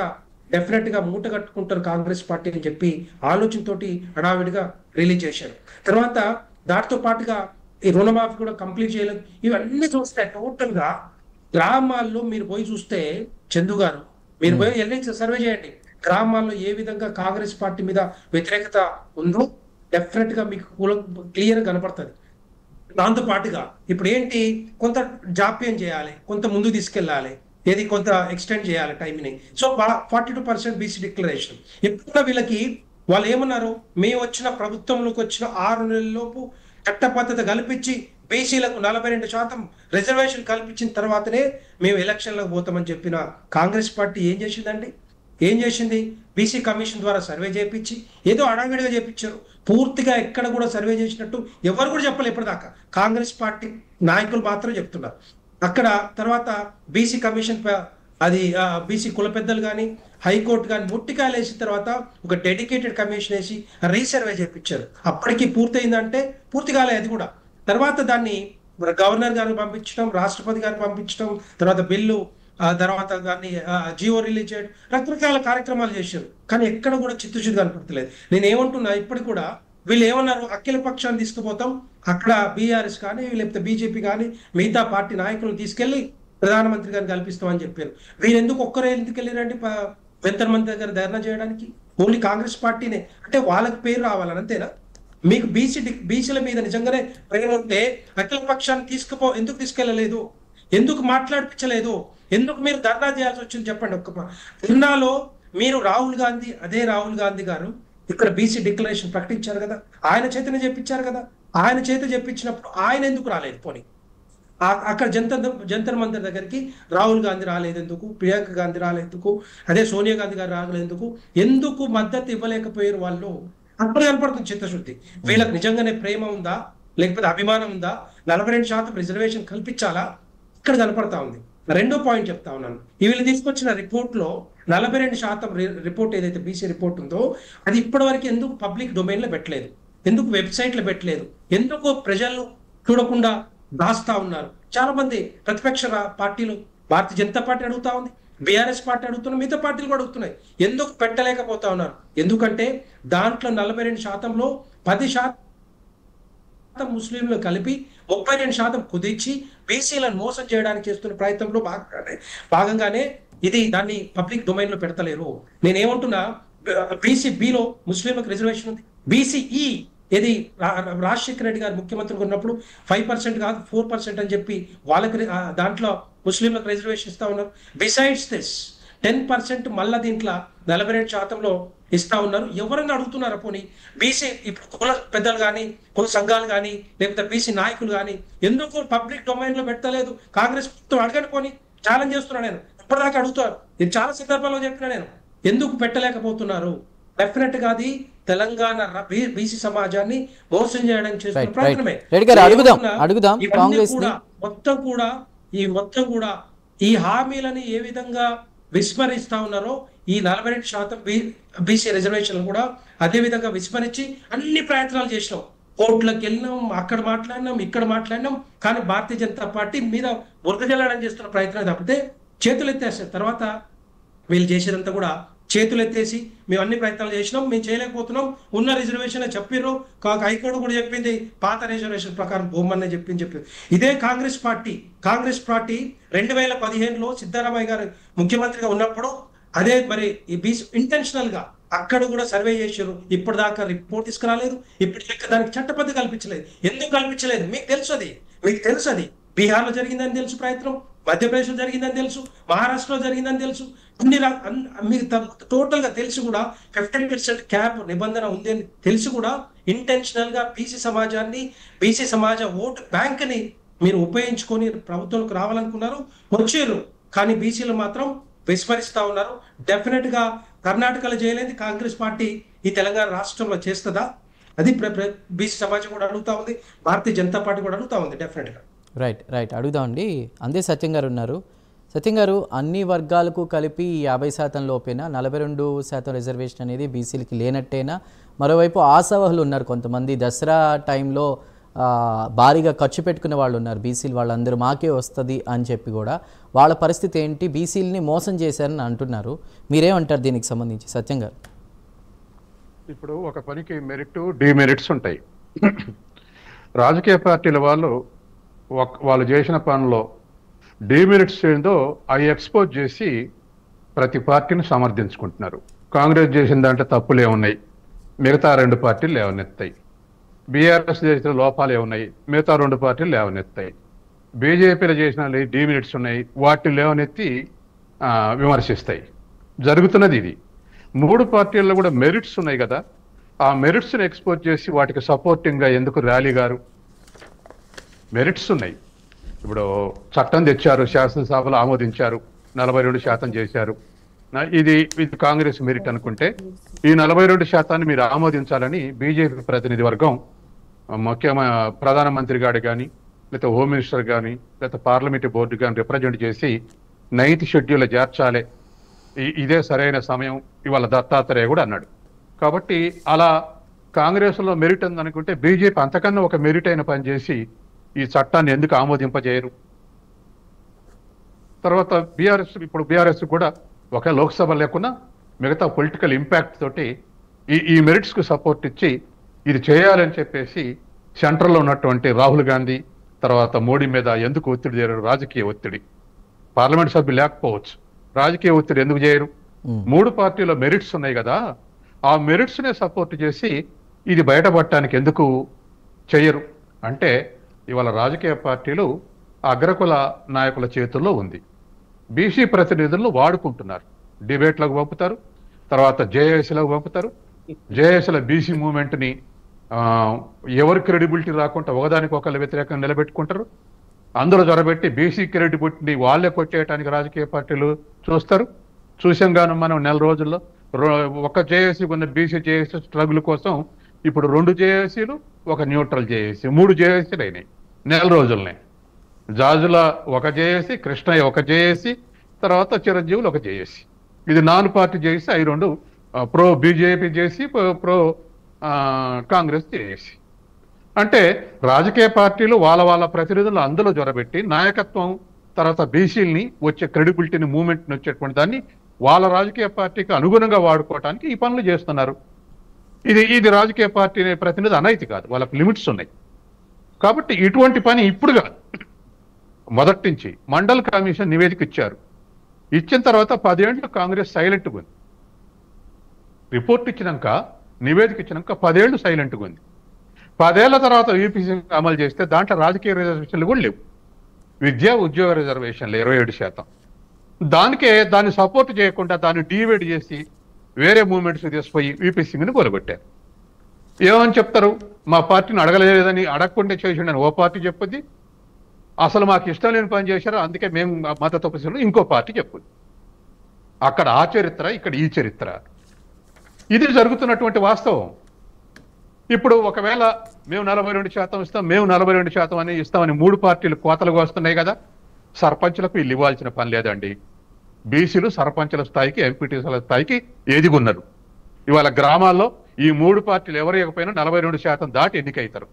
డెఫినెట్ గా మూట కట్టుకుంటారు కాంగ్రెస్ పార్టీ అని చెప్పి ఆలోచనతోటి హడావిడిగా రిలీజ్ చేశారు. తర్వాత దాంతో పాటుగా ఈ రుణమాఫీ కూడా కంప్లీట్ చేయలేదు. ఇవన్నీ చూస్తే టోటల్ గా గ్రామాల్లో మీరు పోయి చూస్తే, చందు గారు మీరు పోయి వెళ్ళి సర్వే చేయండి, గ్రామాల్లో ఏ విధంగా కాంగ్రెస్ పార్టీ మీద వ్యతిరేకత ఉందో డెఫినెట్ గా మీకు క్లియర్ కనపడుతుంది. దాంతో పాటుగా ఇప్పుడు ఏంటి, కొంత జాప్యం చేయాలి, కొంత ముందు తీసుకెళ్ళాలి, ఏది కొంత ఎక్స్టెండ్ చేయాలి టైంని. So 42% BC declaration. ఎప్పుడు వీళ్ళకి వాళ్ళు ఏమన్నారు, మేము వచ్చిన ప్రభుత్వంలోకి వచ్చిన 6 నెలలలోపు చట్టబద్ధత కల్పించి బీసీలకు 42% రిజర్వేషన్ కల్పించిన తర్వాతనే మేము ఎలక్షన్లకు పోతామని చెప్పిన కాంగ్రెస్ పార్టీ ఏం చేసిందండి? ఏం చేసింది? బీసీ కమిషన్ ద్వారా సర్వే చేయించి ఏదో అడావిడిగా చేయించారు. పూర్తిగా ఎక్కడ కూడా సర్వే చేసినట్టు ఎవరు కూడా చెప్పలేదు ఇప్పటిదాకా. కాంగ్రెస్ పార్టీ నాయకులు మాత్రం చెప్తున్నారు. అక్కడ తర్వాత బీసీ కమిషన్ అది బీసీ కుల పెద్దలు కానీ హైకోర్టు కానీ ముట్టికాయలు వేసిన తర్వాత ఒక డెడికేటెడ్ కమిషన్ వేసి రీసర్వే చేయించారు. అప్పటికి పూర్తయిందంటే పూర్తి కాలే అది కూడా. తర్వాత దాన్ని గవర్నర్ గారిని పంపించడం, రాష్ట్రపతి గారిని పంపించడం, తర్వాత బిల్లు, తర్వాత దాన్ని జియో రిలీజ్ చేయడం, రకరకాల కార్యక్రమాలు చేశారు. కానీ ఎక్కడ కూడా చిత్తశుద్ధి కనపడతలేదు. నేను ఏమంటున్నా, ఇప్పటికి కూడా వీళ్ళు ఏమన్నారు, అఖిల పక్షాన్ని తీసుకుపోతాం, అక్కడ బీఆర్ఎస్ కానీ లేకపోతే బీజేపీ కానీ మిగతా పార్టీ నాయకులను తీసుకెళ్లి ప్రధానమంత్రి గారిని కల్పిస్తామని చెప్పారు. వీళ్ళు ఎందుకు ఒక్కరే ఎందుకు వెళ్ళారండి జంతర్ మంతర్ దగ్గర ధర్నా చేయడానికి? ఓన్లీ కాంగ్రెస్ పార్టీనే అంటే వాళ్ళకి పేరు రావాలని అంతేనా? మీకు బీసీల మీద నిజంగానే ప్రేమ ఉంటే అఖిల పక్షాన్ని ఎందుకు తీసుకెళ్లలేదు? ఎందుకు మాట్లాడిపించలేదు? ఎందుకు మీరు ధర్నా చేయాల్సి వచ్చింది చెప్పండి. ఒక్క ధర్నాలో మీరు రాహుల్ గాంధీ గారు ఇక్కడ బీసీ డిక్లరేషన్ ప్రకటించారు కదా, ఆయన చేతనే చెప్పించారు కదా. ఆయన చేత చెప్పించినప్పుడు ఆయన ఎందుకు రాలేదు? పోనీ అక్కడ జంతర్ మంతర్ దగ్గరికి రాహుల్ గాంధీ రాలేదు ఎందుకు? ప్రియాంక గాంధీ రాలేందుకు? అదే సోనియా గాంధీ గారు రాగలేందుకు? ఎందుకు మద్దతు ఇవ్వలేకపోయారు వాళ్ళు? అక్కడ కనపడుతుంది చిత్తశుద్ధి. వీళ్ళకి నిజంగానే ప్రేమ ఉందా, లేకపోతే అభిమానం ఉందా? 42% రిజర్వేషన్ కల్పించాలా? ఇక్కడ కనపడతా ఉంది. రెండో పాయింట్ చెప్తా ఉన్నాను. వీళ్ళు తీసుకొచ్చిన రిపోర్ట్ లో 42% రిపోర్ట్ ఏదైతే బీసీ రిపోర్ట్ ఉందో అది ఇప్పటివరకు ఎందుకు పబ్లిక్ డొమైన్ లో పెట్టలేదు? ఎందుకు వెబ్సైట్ లో పెట్టలేదు? ఎందుకు ప్రజలు చూడకుండా దాస్తా ఉన్నారు? చాలా మంది ప్రతిపక్ష పార్టీలు, భారతీయ జనతా పార్టీ అడుగుతా ఉంది, బీఆర్ఎస్ పార్టీ అడుగుతున్నారు, మిగతా పార్టీలు కూడా అడుగుతున్నాయి. ఎందుకు పెట్టలేకపోతా ఉన్నారు? ఎందుకంటే దాంట్లో 42%లో 10% ముస్లింలు కలిపి 32% కుదించి బీసీలను మోసం చేయడానికి చేస్తున్న ప్రయత్నంలో భాగంగానే దాన్ని పబ్లిక్ డొమైన్ లో పెడతలేరు. నేనేమంటున్నా, బీసీ బిలో ముస్లింలకు రిజర్వేషన్ ఉంది, బీసీఈ ఇది రాజశేఖర రెడ్డి గారు ముఖ్యమంత్రిగా ఉన్నప్పుడు 5% కాదు 4% అని చెప్పి వాళ్ళకి దాంట్లో ముస్లింలకు రిజర్వేషన్ ఇస్తా ఉన్నారు. బిసైడ్స్ దిస్ 10% మళ్ళా దీంట్లో 42% ఇస్తా ఉన్నారు. ఎవరైనా అడుగుతున్నారా? పోనీ బీసీ ఇప్పుడు కుల పెద్దలు కానీ, కుల సంఘాలు కానీ, లేకపోతే బీసీ నాయకులు కానీ ఎందుకు పబ్లిక్ డొమైన్ లో పెట్టలేదు? కాంగ్రెస్ అడగని పోనీ, ఛాలెంజ్ చేస్తున్నా నేను. ఇప్పటిదాకా అడుగుతారు, నేను చాలా సందర్భాల్లో చెప్పినా నేను, ఎందుకు పెట్టలేకపోతున్నారు? డెఫినెట్ గా అది తెలంగాణ బీసీ సమాజాన్ని మోసం చేయడానికి చేస్తున్న ప్రయత్నమే. మొత్తం కూడా ఈ హామీలని ఏ విధంగా విస్మరిస్తా ఉన్నారో ఈ 42% బీసీ రిజర్వేషన్ కూడా అదే విధంగా విస్మరించి అన్ని ప్రయత్నాలు చేసినాం. కోర్టులకు వెళ్ళినాం, అక్కడ మాట్లాడినాం, ఇక్కడ మాట్లాడినాం, కానీ భారతీయ జనతా పార్టీ మీద బురద జల్లడం చేస్తున్న ప్రయత్నం తప్పితే చేతులు ఎత్తేస్తారు. తర్వాత వీళ్ళు చేసేదంతా కూడా చేతులు ఎత్తేసి మేము అన్ని ప్రయత్నాలు చేసినాం, మేము చేయలేకపోతున్నాం, ఉన్న రిజర్వేషన్ చెప్పిర్రు, హైకోర్టు కూడా చెప్పింది పాత రిజర్వేషన్ ప్రకారం బొమ్మనే చెప్పింది. ఇదే కాంగ్రెస్ పార్టీ 2015లో సిద్ధరామయ్య గారు ముఖ్యమంత్రిగా ఉన్నప్పుడు అదే మరి ఈ బీసీ ఇంటెన్షనల్ గా అక్కడ కూడా సర్వే చేశారు. ఇప్పటిదాకా రిపోర్ట్ తీసుకురాలేదు, ఇప్పటిదాకా దానికి చట్టబద్ధ కల్పించలేదు. ఎందుకు కల్పించలేదు? మీకు తెలుసు అది బీహార్లో జరిగిందని తెలుసు ప్రయత్నం, మధ్యప్రదేశ్లో జరిగిందని తెలుసు, మహారాష్ట్రలో జరిగిందని తెలుసు, మీకు టోటల్ గా తెలిసి కూడా 15% క్యాప్ నిబంధన ఉంది అని తెలిసి కూడా ఇంటెన్షనల్ గా బీసీ సమాజ ఓటు బ్యాంక్ ని మీరు ఉపయోగించుకొని ప్రభుత్వంలోకి రావాలనుకున్నారు, వచ్చారు. కానీ బీసీలు మాత్రం విస్మరిస్తా ఉన్నారు. డెఫినెట్ గా కర్ణాటకలో చేయలేదు కాంగ్రెస్ పార్టీ, ఈ తెలంగాణ రాష్ట్రంలో చేస్తుందా? అది బీసీ సమాజం కూడా అడుగుతా ఉంది, భారతీయ జనతా పార్టీ కూడా అడుగుతా ఉంది. డెఫినెట్ గా రైట్ అడుగుదామండి. అందే సత్యం గారు ఉన్నారు. సత్యం గారు, అన్ని వర్గాలకు కలిపి 50% లోపేనా 42% రిజర్వేషన్ అనేది బీసీలకి లేనట్టేనా? మరోవైపు ఆశావహులు ఉన్నారు కొంతమంది, దసరా టైంలో భారీగా ఖర్చు పెట్టుకునే వాళ్ళు ఉన్నారు బీసీలు, వాళ్ళందరూ మాకే వస్తుంది అని చెప్పి కూడా వాళ్ళ పరిస్థితి ఏంటి? బీసీలని మోసం చేశారని అంటున్నారు. మీరేమంటారు దీనికి సంబంధించి సత్యం గారు? ఇప్పుడు ఒక పనికి మెరిట్ డిమెరిట్స్ ఉంటాయి. రాజకీయ పార్టీల వాళ్ళు చేసిన పనిలో డిమెరిట్స్ ఏందో అవి ఎక్స్పోజ్ చేసి ప్రతి పార్టీని సమర్థించుకుంటున్నారు. కాంగ్రెస్ చేసిన దాంట్లో తప్పులే ఉన్నాయి, మిగతా 2 పార్టీలు లేవనెత్తాయి. బీఆర్ఎస్ చేసిన లోపాలే ఉన్నాయి, మిగతా 2 పార్టీలు లేవనెత్తాయి. బీజేపీలో చేసిన డిమెరిట్స్ ఉన్నాయి, వాటిని లేవనెత్తి విమర్శిస్తాయి. జరుగుతున్నది ఇది. 3 పార్టీల్లో కూడా మెరిట్స్ ఉన్నాయి కదా, ఆ మెరిట్స్ని ఎక్స్పోజ్ చేసి వాటికి సపోర్టింగ్గా ఎందుకు ర్యాలీ గారు? మెరిట్స్ ఉన్నాయి. ఇప్పుడు చట్టం తెచ్చారు, శాసనసభలో ఆమోదించారు, 42% చేశారు. ఇది కాంగ్రెస్ మెరిట్ అనుకుంటే ఈ 42% మీరు ఆమోదించాలని బీజేపీ ప్రతినిధి వర్గం ప్రధానమంత్రి గారు కానీ, లేకపోతే హోమ్ మినిస్టర్ కానీ, లేకపోతే పార్లమెంటరీ బోర్డు కానీ రిప్రజెంట్ చేసి 9th షెడ్యూల్లో చేర్చాలి, ఇదే సరైన సమయం, ఇవాళ దత్తాత్రేయ కూడా అన్నాడు. కాబట్టి అలా కాంగ్రెస్లో మెరిట్ ఉందనుకుంటే బీజేపీ అంతకన్నా ఒక మెరిట్ అయిన పని చేసి ఈ చట్టాన్ని ఎందుకు ఆమోదింపజేయరు? తర్వాత బీఆర్ఎస్ కూడా ఒక లోక్సభ లేకున్నా మిగతా పొలిటికల్ ఇంపాక్ట్ తోటి ఈ మెరిట్స్కు సపోర్ట్ ఇచ్చి ఇది చేయాలని చెప్పేసి సెంట్రల్లో ఉన్నటువంటి రాహుల్ గాంధీ తర్వాత మోడీ మీద ఎందుకు ఒత్తిడి చేయరు? రాజకీయ ఒత్తిడి. పార్లమెంట్ సభ్యులు లేకపోవచ్చు, రాజకీయ ఒత్తిడి ఎందుకు చేయరు? 3 పార్టీల మెరిట్స్ ఉన్నాయి కదా, ఆ మెరిట్స్నే సపోర్ట్ చేసి ఇది బయటపడటానికి ఎందుకు చేయరు అంటే ఇవాళ రాజకీయ పార్టీలు అగ్రకుల నాయకుల చేతుల్లో ఉంది. బీసీ ప్రతినిధులను వాడుకుంటున్నారు, డిబేట్లకు పంపుతారు, తర్వాత జేఏసీలకు పంపుతారు. జేఏసీల బీసీ మూవ్మెంట్ని ఎవరు క్రెడిబిలిటీ రాకుండా ఒకదానికి ఒకళ్ళు వ్యతిరేకంగా నిలబెట్టుకుంటారు. అందరూ జొరబెట్టి బీసీ క్రెడిబిలిటీని వాళ్ళే కొట్టేయడానికి రాజకీయ పార్టీలు చూస్తారు. చూసాంగాను మనం నెల రోజుల్లో ఒక జేఏసీ ఉన్న బీసీ జేఏసీ స్ట్రగుల్ కోసం ఇప్పుడు 2 జేఏసీలు, ఒక న్యూట్రల్ జేఏసీ, 3 జేఏసీలు అయినాయి నెల రోజులనే. జాజుల ఒక జేఏసీ, కృష్ణయ్య ఒక జేఏసీ, తర్వాత చిరంజీవులు ఒక జేఏసీ. ఇది నాన్ పార్టీ జేఏసీ, అవి 2 pro BJP JAC, pro Congress JAC. అంటే రాజకీయ పార్టీలు వాళ్ళ ప్రతినిధులు అందులో జొరబెట్టి నాయకత్వం తర్వాత బీసీలని వచ్చే క్రెడిబిలిటీని మూవ్మెంట్ని వచ్చేటువంటి దాన్ని వాళ్ళ రాజకీయ పార్టీకి అనుగుణంగా వాడుకోవడానికి ఈ పనులు చేస్తున్నారు. ఇది రాజకీయ పార్టీ ప్రతినిధి అనైతి కాదు, వాళ్ళకి లిమిట్స్ ఉన్నాయి. కాబట్టి ఇటువంటి పని ఇప్పుడు కాదు, మొదటి నుంచి మండల్ కమిషన్ నివేదిక ఇచ్చారు. ఇచ్చిన తర్వాత 10 ఏళ్ళు కాంగ్రెస్ సైలెంట్గా ఉంది. రిపోర్ట్ ఇచ్చినాక, నివేదిక ఇచ్చినాక 10 ఏళ్ళు సైలెంట్గా ఉంది. 10 ఏళ్ల తర్వాత యూపీసీ అమలు చేస్తే దాంట్లో రాజకీయ రిజర్వేషన్లు కూడా లేవు. విద్యా ఉద్యోగ రిజర్వేషన్లు 27%. దాన్ని సపోర్ట్ చేయకుండా దాన్ని డివైడ్ చేసి వేరే మూవ్మెంట్స్ తీసుకుపోయి యూపీసీని కూలగొట్టారు. ఏమని చెప్తారు? మా పార్టీని అడగలేదని, అడగకుండా చేసిండని ఓ పార్టీ చెప్పుద్ది, అసలు మాకు ఇష్టం లేని పని చేశారు అందుకే మేము మద్దతు ఉపయోగిస్తున్నాం ఇంకో పార్టీ చెప్పుద్ది. అక్కడ ఆ చరిత్ర, ఇక్కడ ఈ చరిత్ర. ఇది జరుగుతున్నటువంటి వాస్తవం. ఇప్పుడు ఒకవేళ మేము 42% ఇస్తాం, మేము 42% అని ఇస్తామని 3 పార్టీలు కోతలుగా వస్తున్నాయి కదా. సర్పంచులకు వీళ్ళు ఇవ్వాల్సిన పని లేదండి. బీసీలు సర్పంచుల స్థాయికి, ఎంపీటీసీల స్థాయికి ఎదిగున్నారు. ఇవాళ గ్రామాల్లో ఈ 3 పార్టీలు ఎవరు ఇవ్వకపోయినా 42% దాటి ఎన్నికవుతారు.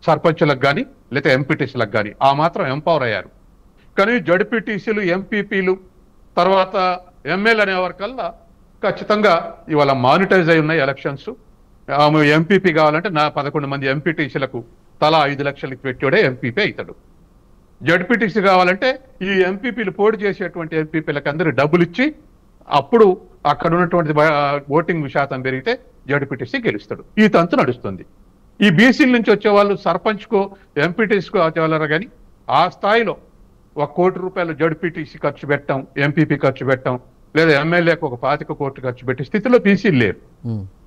సర్పంచులకు కానీ లేదా ఎంపీటీసీలకు కానీ ఆ మాత్రం ఎంపవర్ అయ్యారు. కానీ జడ్పీటీసీలు, ఎంపీపీలు, తర్వాత ఎమ్మెల్యే అనే వరకల్లా ఖచ్చితంగా ఇవాళ మానిటైజ్ అయి ఉన్నాయి ఎలక్షన్స్. ఎంపీపీ కావాలంటే 11 మంది ఎంపీటీసీలకు తలా 5 లక్షలకి పెట్టాడే ఎంపీపీ అవుతాడు. జడ్పీటీసీ కావాలంటే ఈ ఎంపీపీలు పోటీ చేసేటువంటి ఎంపీపీలకు అందరూ డబ్బులు ఇచ్చి అప్పుడు అక్కడ ఉన్నటువంటి ఓటింగ్ శాతం పెరిగితే జడ్పీటీసీ గెలుస్తాడు. ఈ తంతు నడుస్తుంది. ఈ బీసీల నుంచి వచ్చే వాళ్ళు సర్పంచ్కో ఎంపీటీసీకో వచ్చేవాళ్ళరు కానీ ఆ స్థాయిలో 1 కోటి రూపాయలు జడ్పీటీసీ ఖర్చు పెట్టడం, ఎంపీపీ ఖర్చు పెట్టడం, లేదా ఎమ్మెల్యేకు 25 కోట్లు ఖర్చు పెట్టే స్థితిలో బీసీలు లేరు.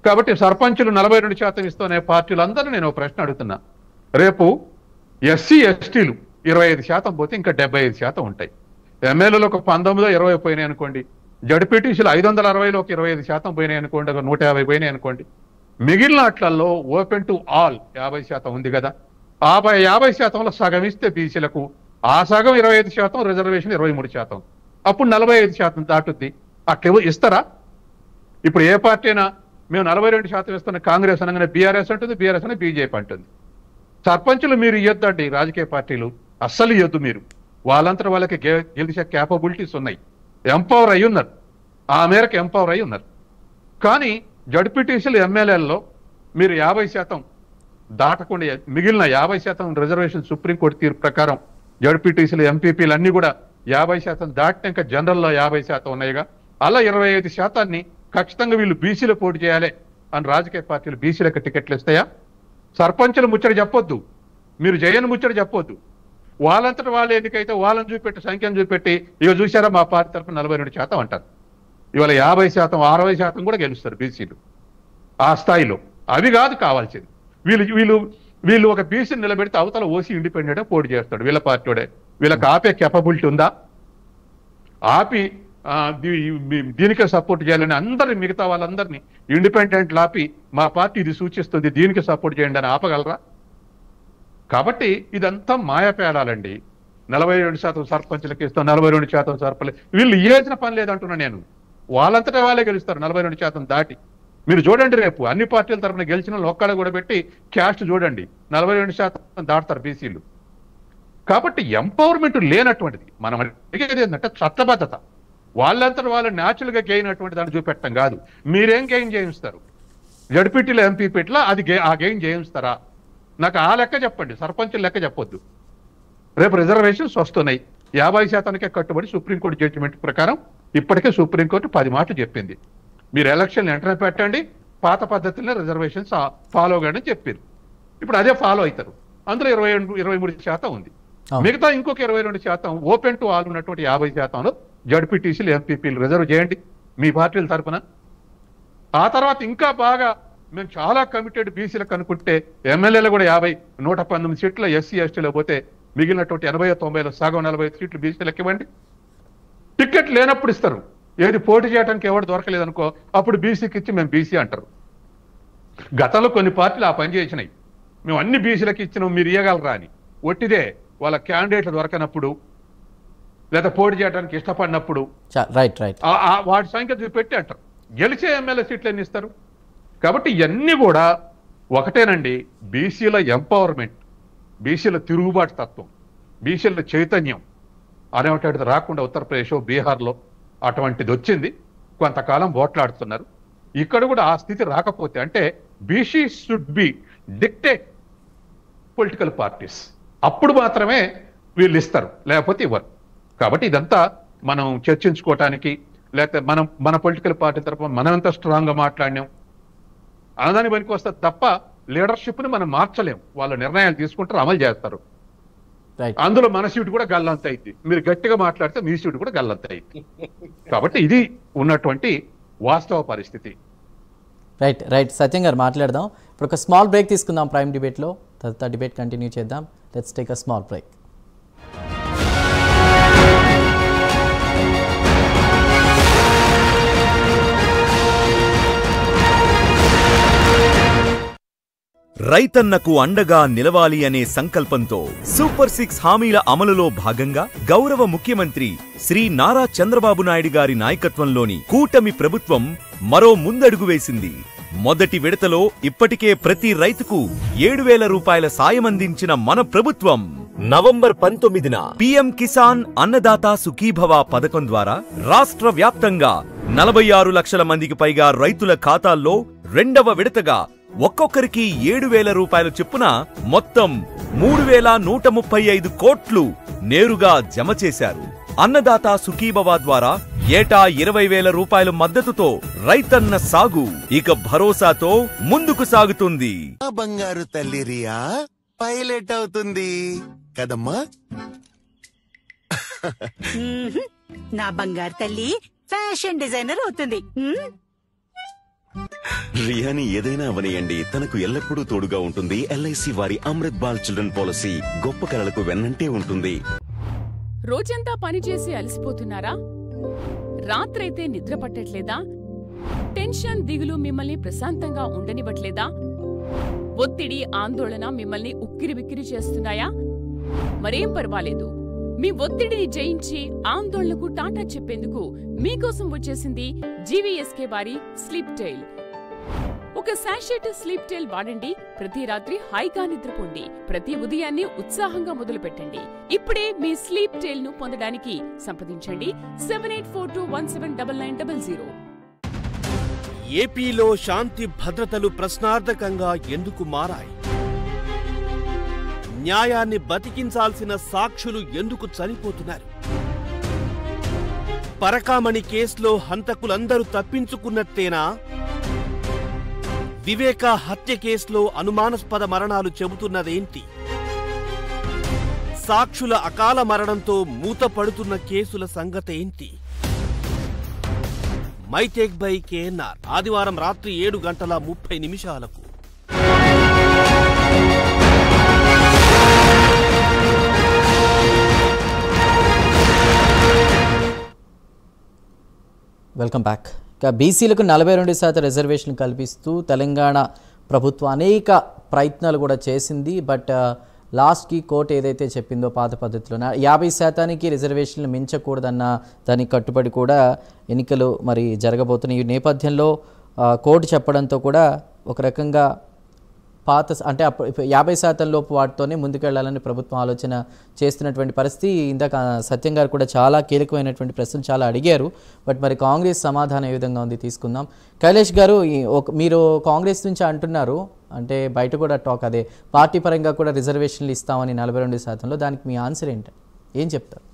కాబట్టి సర్పంచులు 42% ఇస్తున్న పార్టీలందరూ నేను ఒక ప్రశ్న అడుగుతున్నా. రేపు ఎస్సీ ఎస్టీలు 25% పోతే ఇంకా 75% ఉంటాయి. ఎమ్మెల్యేలు ఒక 19-20 పోయినాయి అనుకోండి, జడ్పీటీసీలు 560లోకి 25% పోయినాయి అనుకోండి, 150 పోయినాయి అనుకోండి. మిగిలిన వాటిల్లో ఓపెన్ టు ఆల్ 50% ఉంది కదా. 50%లో సగం ఇస్తే బీసీలకు, ఆ సగం 25%, రిజర్వేషన్ 23%, అప్పుడు 45% దాటుద్ది. అట్లా ఇస్తారా? ఇప్పుడు ఏ పార్టీ అయినా మేము 42% ఇస్తున్న కాంగ్రెస్ అనగానే బీఆర్ఎస్ అంటుంది, బీఆర్ఎస్ అనే బీజేపీ అంటుంది. సర్పంచులు మీరు ఇవ్వద్దండి, రాజకీయ పార్టీలు అస్సలు ఇవ్వద్దు. మీరు వాళ్ళంతా వాళ్ళకి గెలిచే క్యాపబిలిటీస్ ఉన్నాయి, ఎంపవర్ అయి ఉన్నారు, ఆ మేరకు ఎంపవర్ అయి ఉన్నారు. కానీ జడ్పీటీసీలు, ఎమ్మెల్యేలలో మీరు 50% దాటకుండా మిగిలిన 50% రిజర్వేషన్ సుప్రీంకోర్టు తీర్పు ప్రకారం జడ్పీటీసీలు, ఎంపీపీలు అన్ని కూడా 50% దాటినాక జనరల్లో 50% ఉన్నాయిగా. అలా 25% ఖచ్చితంగా వీళ్ళు బీసీలో పోటీ చేయాలి అని రాజకీయ పార్టీలు బీసీలకు టికెట్లు ఇస్తాయా? సర్పంచులు ముచ్చట చెప్పొద్దు, మీరు జయన్ ముచ్చట చెప్పొద్దు. వాళ్ళంతటా వాళ్ళు ఎన్నికైతే వాళ్ళని చూపెట్టి, సంఖ్యను చూపెట్టి ఇక చూసారా మా పార్టీ తరఫున 42% అంటారు. ఇవాళ 50%, 60% కూడా గెలుస్తారు బీసీలు ఆ స్థాయిలో. అవి కాదు కావాల్సింది. వీళ్ళు ఒక బీసీని నిలబెడితే అవతల ఓసీ ఇండిపెండెంట్ పోటీ చేస్తాడు వీళ్ళ పార్టీడే. వీళ్ళకి ఆపే కెపబిలిటీ ఉందా? ఆపి దీనికే సపోర్ట్ చేయాలని అందరినీ, మిగతా వాళ్ళందరినీ ఇండిపెండెంట్లు ఆపి మా పార్టీ ఇది సూచిస్తుంది దీనికి సపోర్ట్ చేయండి అని ఆపగలరా? కాబట్టి ఇదంతా మాయాపేడాలండి. 42% సర్పంచులకు ఇస్తాం, 42% సర్పంచ్, వీళ్ళు ఇవ్వాల్సిన పని లేదంటున్నా నేను. వాళ్ళంతటా వాళ్ళే గెలుస్తారు 42% దాటి. మీరు చూడండి, రేపు అన్ని పార్టీల తరఫున గెలిచిన వాళ్ళు ఒక్కడ కూడా పెట్టి క్యాస్ట్ చూడండి, 42% దాటుతారు బీసీలు. కాబట్టి ఎంపవర్మెంట్ లేనటువంటిది. మనం అడిగేది ఏంటంటే చట్టబద్ధత. వాళ్ళంతా వాళ్ళు న్యాచురల్గా గెయిన్ అటువంటి దాన్ని చూపెట్టడం కాదు. మీరేం గెయిన్ చేయిస్తారు? జడ్పీటీలో, ఎంపీపీట్లో అది ఆ గెయిన్ చేయిస్తారా? నాకు ఆ లెక్క చెప్పండి, సర్పంచుల లెక్క చెప్పొద్దు. రేపు రిజర్వేషన్స్ వస్తున్నాయి, 50%కే కట్టుబడి సుప్రీంకోర్టు జడ్జిమెంట్ ప్రకారం ఇప్పటికే సుప్రీంకోర్టు 10 మాటలు చెప్పింది. మీరు ఎలక్షన్ వెంటనే పెట్టండి, పాత పద్ధతిలో రిజర్వేషన్స్ ఫాలో కాని చెప్పింది. ఇప్పుడు అదే ఫాలో అవుతారు. అందులో 23% ఉంది. మిగతా ఇంకొక 22% ఓపెన్ టు ఆల్ ఉన్నటువంటి 50%లో జడ్పీటీసీలు, ఎంపీపీలు రిజర్వ్ చేయండి మీ పార్టీల తరఫున. ఆ తర్వాత ఇంకా బాగా మేము చాలా కమిటెడ్ బీసీలకు అనుకుంటే ఎమ్మెల్యేలు కూడా 119 సీట్లు ఎస్సీ ఎస్టీలో పోతే మిగిలినటువంటి 80-90లో సగం 45 సీట్లు బీసీలకు ఇవ్వండి. టికెట్ లేనప్పుడు ఇస్తారు. ఏది పోటీ చేయడానికి ఎవరు దొరకలేదనుకో అప్పుడు బీసీకి ఇచ్చి మేము బీసీ అంటారు. గతంలో కొన్ని పార్టీలు ఆ పని చేసినాయి. మేము అన్ని బీసీలకు ఇచ్చినాం మీరు ఇవ్వగలరా అని. ఒట్టిదే, వాళ్ళ క్యాండిడేట్లు దొరకనప్పుడు లేదా పోటీ చేయడానికి ఇష్టపడినప్పుడు వాటి సంఖ్య చూపెట్టి అంటారు. గెలిచే ఎమ్మెల్యే సీట్లు ఎన్ని ఇస్తారు? కాబట్టి ఇవన్నీ కూడా ఒకటేనండి. బీసీల ఎంపవర్మెంట్, బీసీల తిరుగుబాటు తత్వం, బీసీల చైతన్యం అనేటువంటిది రాకుండా ఉత్తరప్రదేశ్, బీహార్లో అటువంటిది వచ్చింది. కొంతకాలం ఓట్లాడుతున్నారు. ఇక్కడ కూడా ఆ స్థితి రాకపోతే, అంటే BC should be dictate political parties. అప్పుడు మాత్రమే వీళ్ళు ఇస్తారు, లేకపోతే ఇవ్వరు. కాబట్టి ఇదంతా మనం చర్చించుకోవటానికి, లేకపోతే మన పొలిటికల్ పార్టీ తరఫున మనం ఎంత స్ట్రాంగ్గా మాట్లాడినాం అన్నదాని పనికి వస్తే తప్ప లీడర్షిప్ని మనం మార్చలేం. వాళ్ళ నిర్ణయాలు తీసుకుంటారు, అమలు చేస్తారు. అందులో మన సీటు కూడా గల్లంత అయింది. మీరు గట్టిగా మాట్లాడితే మీ సీటు కూడా గల్లంత అయింది. కాబట్టి ఇది ఉన్నటువంటి వాస్తవ పరిస్థితి. రైట్ సత్యం గారు మాట్లాడదాం. ఇప్పుడు ఒక స్మాల్ బ్రేక్ తీసుకుందాం ప్రైమ్ డిబేట్లో, తర్వాత డిబేట్ కంటిన్యూ చేద్దాం. Let's take a small break. రైతన్నకు అండగా నిలవాలి అనే సంకల్పంతో సూపర్ 6 హామీల అమలులో భాగంగా గౌరవ ముఖ్యమంత్రి శ్రీ నారా చంద్రబాబు నాయుడు గారి నాయకత్వంలోని కూటమి ప్రభుత్వం మరో ముందడుగు వేసింది. మొదటి విడతలో ఇప్పటికే ప్రతి రైతుకు 7,000 రూపాయల సాయమందించిన మన ప్రభుత్వం నవంబర్ 19న పీఎం కిసాన్ అన్నదాత సుఖీభవ పథకం ద్వారా రాష్ట్ర వ్యాప్తంగా 46 లక్షల మందికి పైగా రైతుల ఖాతాల్లో రెండవ విడతగా ఒక్కొక్కరికి 7,000 రూపాయల చొప్పున మొత్తం 3,135 కోట్లు నేరుగా జమ చేశారు. అన్నదాత సుఖీభవ ద్వారా ఏటా 20,000 రూపాయల మద్దతుతో రైతన్న సాగు ఇక భరోసాతో ముందుకు సాగుతుంది. బంగారు తల్లి రియా పైలట్ అవుతుంది కదమ్మా. నా బంగారు తల్లి ఫ్యాషన్ డిజైనర్ అవుతుంది. రియాని ఏదైనా అవనియండి, తనకు ఎల్లప్పుడూ తోడుగా ఉంటుంది ఎల్ఐసి వారి అమృత్ బాల్ చిల్డ్రన్ పాలసీ. గొప్ప కలలకు వెన్నంటే ఉంటుంది. రోజంతా పనిచేసి అలసిపోతున్నారా? రాత్రైతే నిద్ర పట్టట్లేదా? టెన్షన్ దిగులు మిమ్మల్ని ప్రశాంతంగా ఉండనివ్వట్లేదా? ఒత్తిడి ఆందోళన మిమ్మల్ని ఉక్కిరిబిక్కిరి చేస్తున్నాయా? మరేం పర్వాలేదు, మీ ఒత్తిడిని జయించి ఆందోళనకు టాటా చెప్పేందుకు మీకోసం వచ్చేసింది జీవీఎస్కే వారి స్లీప్ టైల్. ఒక శాషెట్ స్లీప్ టైల్ వాడండి. ప్రతి రాత్రి హాయిగా నిద్రపోండి. ప్రతి ఉదయాన్ని ఉత్సాహంగా మొదలుపెట్టండి. ఇప్పుడే మీ స్లీప్ టైల్ ను పొందడానికి సంప్రదించండి 7842179900. ఏపీలో శాంతి భద్రతలు ప్రశ్నార్థకంగా ఎందుకు మారాయి? న్యాయాన్ని బతికించాల్సిన సాక్షులు ఎందుకు చనిపోతున్నారు? పరకామణి కేసులో హంతకులందరూ తప్పించుకున్నట్టేనా? వివేక హత్య కేసులో అనుమానాస్పద మరణాలు చెబుతున్నదేంటి? సాక్షుల అకాల మరణంతో మూతపడుతున్న కేసుల సంగతేంటి? మైటేక్ బై కేఎన్ఆర్ ఆదివారం రాత్రి 7:30 వెల్కమ్ బ్యాక్. ఇక బీసీలకు 42% రిజర్వేషన్ కల్పిస్తూ తెలంగాణ ప్రభుత్వం అనేక ప్రయత్నాలు కూడా చేసింది. బట్ లాస్ట్కి కోర్టు ఏదైతే చెప్పిందో పాత పద్ధతిలోనే 50% రిజర్వేషన్లు మించకూడదన్న దానికి కట్టుబడి కూడా ఎన్నికలు మరి జరగబోతున్నాయి. ఈ నేపథ్యంలో కోర్టు చెప్పడంతో కూడా ఒక రకంగా పాత అంటే 50% లోపు వాటితోనే ముందుకెళ్లాలని ప్రభుత్వం ఆలోచన చేస్తున్నటువంటి పరిస్థితి. ఇందాక సత్యం గారు కూడా చాలా కీలకమైనటువంటి ప్రశ్నలు చాలా అడిగారు. బట్ మరి కాంగ్రెస్ సమాధానం ఏ విధంగా ఉంది తీసుకుందాం. కైలేష్ గారు, మీరు కాంగ్రెస్ నుంచి అంటున్నారు, అంటే బయట కూడా టాక్ అదే, పార్టీ పరంగా కూడా రిజర్వేషన్లు ఇస్తామని 42%. దానికి మీ ఆన్సర్ ఏంటి, ఏం చెప్తారు?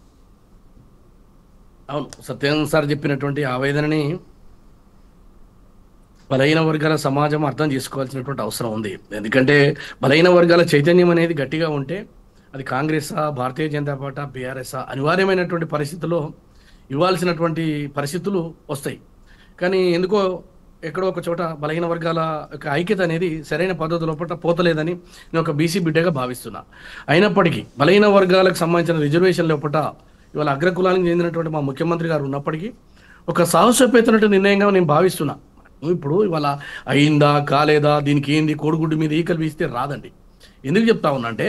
అవును, సత్యం సార్ చెప్పినటువంటి ఆవేదనని బలహీన వర్గాల సమాజం అర్థం చేసుకోవాల్సినటువంటి అవసరం ఉంది. ఎందుకంటే బలహీన వర్గాల చైతన్యం అనేది గట్టిగా ఉంటే అది కాంగ్రెస్, భారతీయ జనతా పార్టీ, బీఆర్ఎస్ అనివార్యమైనటువంటి పరిస్థితుల్లో ఇవ్వాల్సినటువంటి పరిస్థితులు వస్తాయి. కానీ ఎందుకో ఎక్కడో ఒక చోట బలహీన వర్గాల యొక్క ఐక్యత అనేది సరైన పద్ధతిలో పోతలేదని నేను ఒక బీసీ బిడ్డగా భావిస్తున్నా. అయినప్పటికీ బలహీన వర్గాలకు సంబంధించిన రిజర్వేషన్ లోపల ఇవాళ అగ్రకులానికి చెందినటువంటి మా ముఖ్యమంత్రి గారు ఉన్నప్పటికీ ఒక సాహసోపేతమైన నిర్ణయంగా నేను భావిస్తున్నా. ఇప్పుడు ఇవాళ అయిందా కాలేదా, దీనికి ఏంది కోడిగుడ్డు మీద ఈకలు వీస్తే రాదండి. ఎందుకు చెప్తా ఉన్నా అంటే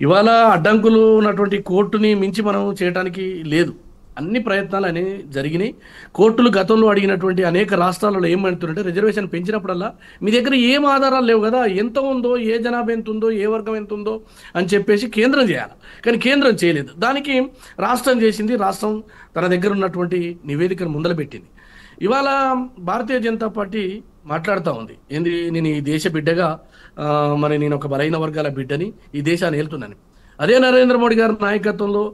ఇవాళ అడ్డంకులు ఉన్నటువంటి కోర్టుని మించి మనం చేయడానికి లేదు. అన్ని ప్రయత్నాలు అనేవి జరిగినాయి. కోర్టులు గతంలో అడిగినటువంటి అనేక రాష్ట్రాలలో ఏమంటుంటే రిజర్వేషన్ పెంచినప్పుడల్లా మీ దగ్గర ఏం ఆధారాలు లేవు కదా, ఎంత ఉందో, ఏ జనాభా ఎంత ఉందో, ఏ వర్గం ఎంత ఉందో అని చెప్పేసి కేంద్రం చేయాలి. కానీ కేంద్రం చేయలేదు. దానికి రాష్ట్రం చేసింది. రాష్ట్రం తన దగ్గర ఉన్నటువంటి నివేదికను ముందల పెట్టింది. ఇవాళ భారతీయ జనతా పార్టీ మాట్లాడుతూ ఉంది. ఏంది, నేను ఈ దేశ బిడ్డగా మరి నేను ఒక బలహీన వర్గాల బిడ్డని ఈ దేశాన్ని వెళ్తున్నాను. అదే నరేంద్ర మోడీ గారి నాయకత్వంలో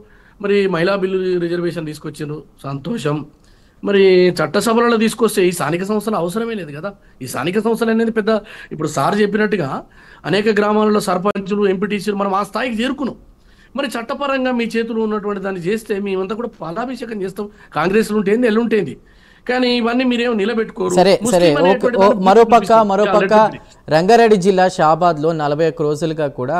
మరి మహిళా బిల్లు రిజర్వేషన్ తీసుకొచ్చారు, సంతోషం. మరి చట్టసభలలో తీసుకొస్తే ఈ స్థానిక సంస్థలు అవసరమే లేదు కదా. ఈ స్థానిక సంస్థలు అనేది పెద్ద, ఇప్పుడు సార్ చెప్పినట్టుగా అనేక గ్రామాలలో సర్పంచులు, ఎంపీటీసీలు మనం ఆ స్థాయికి చేరుకున్నాం. మరి చట్టపరంగా మీ చేతులు ఉన్నటువంటి దాన్ని చేస్తే మేమంతా కూడా పాలాభిషేకం చేస్తాం. కాంగ్రెస్లు ఉంటేంది, ఎల్లుంటేంది, కానీ ఇవన్నీ మీరేమో నిలబెట్టుకోరు. సరే మరోపక్క రంగారెడ్డి జిల్లా షాబాద్లో 41 రోజులుగా కూడా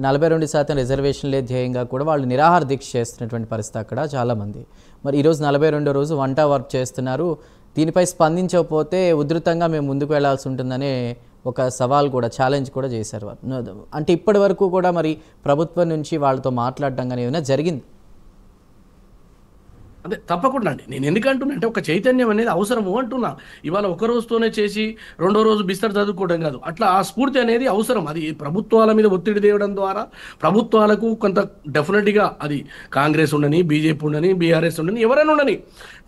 42% రిజర్వేషన్లే ధ్యేయంగా కూడా వాళ్ళు నిరాహార దీక్ష చేస్తున్నటువంటి పరిస్థితి అక్కడ చాలామంది. మరి ఈరోజు 42వ రోజు వంట వర్క్ చేస్తున్నారు. దీనిపై స్పందించకపోతే ఉధృతంగా మేము ముందుకు వెళ్లాల్సి ఉంటుందనే ఒక సవాల్ కూడా, ఛాలెంజ్ కూడా చేశారు వారు. అంటే ఇప్పటి వరకు కూడా మరి ప్రభుత్వం నుంచి వాళ్ళతో మాట్లాడడం కానీ ఏమైనా జరిగింది? అదే తప్పకుండా అండి. నేను ఎందుకంటున్నా అంటే ఒక చైతన్యం అనేది అవసరము అంటున్నా. ఇవాళ ఒక రోజుతోనే చేసి రెండో రోజు బిస్తర్ చదువుకోవడం కాదు, అట్లా ఆ స్ఫూర్తి అనేది అవసరం. అది ప్రభుత్వాల మీద ఒత్తిడి తేవడం ద్వారా ప్రభుత్వాలకు కొంత డెఫినెట్గా, అది కాంగ్రెస్ ఉండని, బీజేపీ ఉండని, బీఆర్ఎస్ ఉండని, ఎవరైనా ఉండని,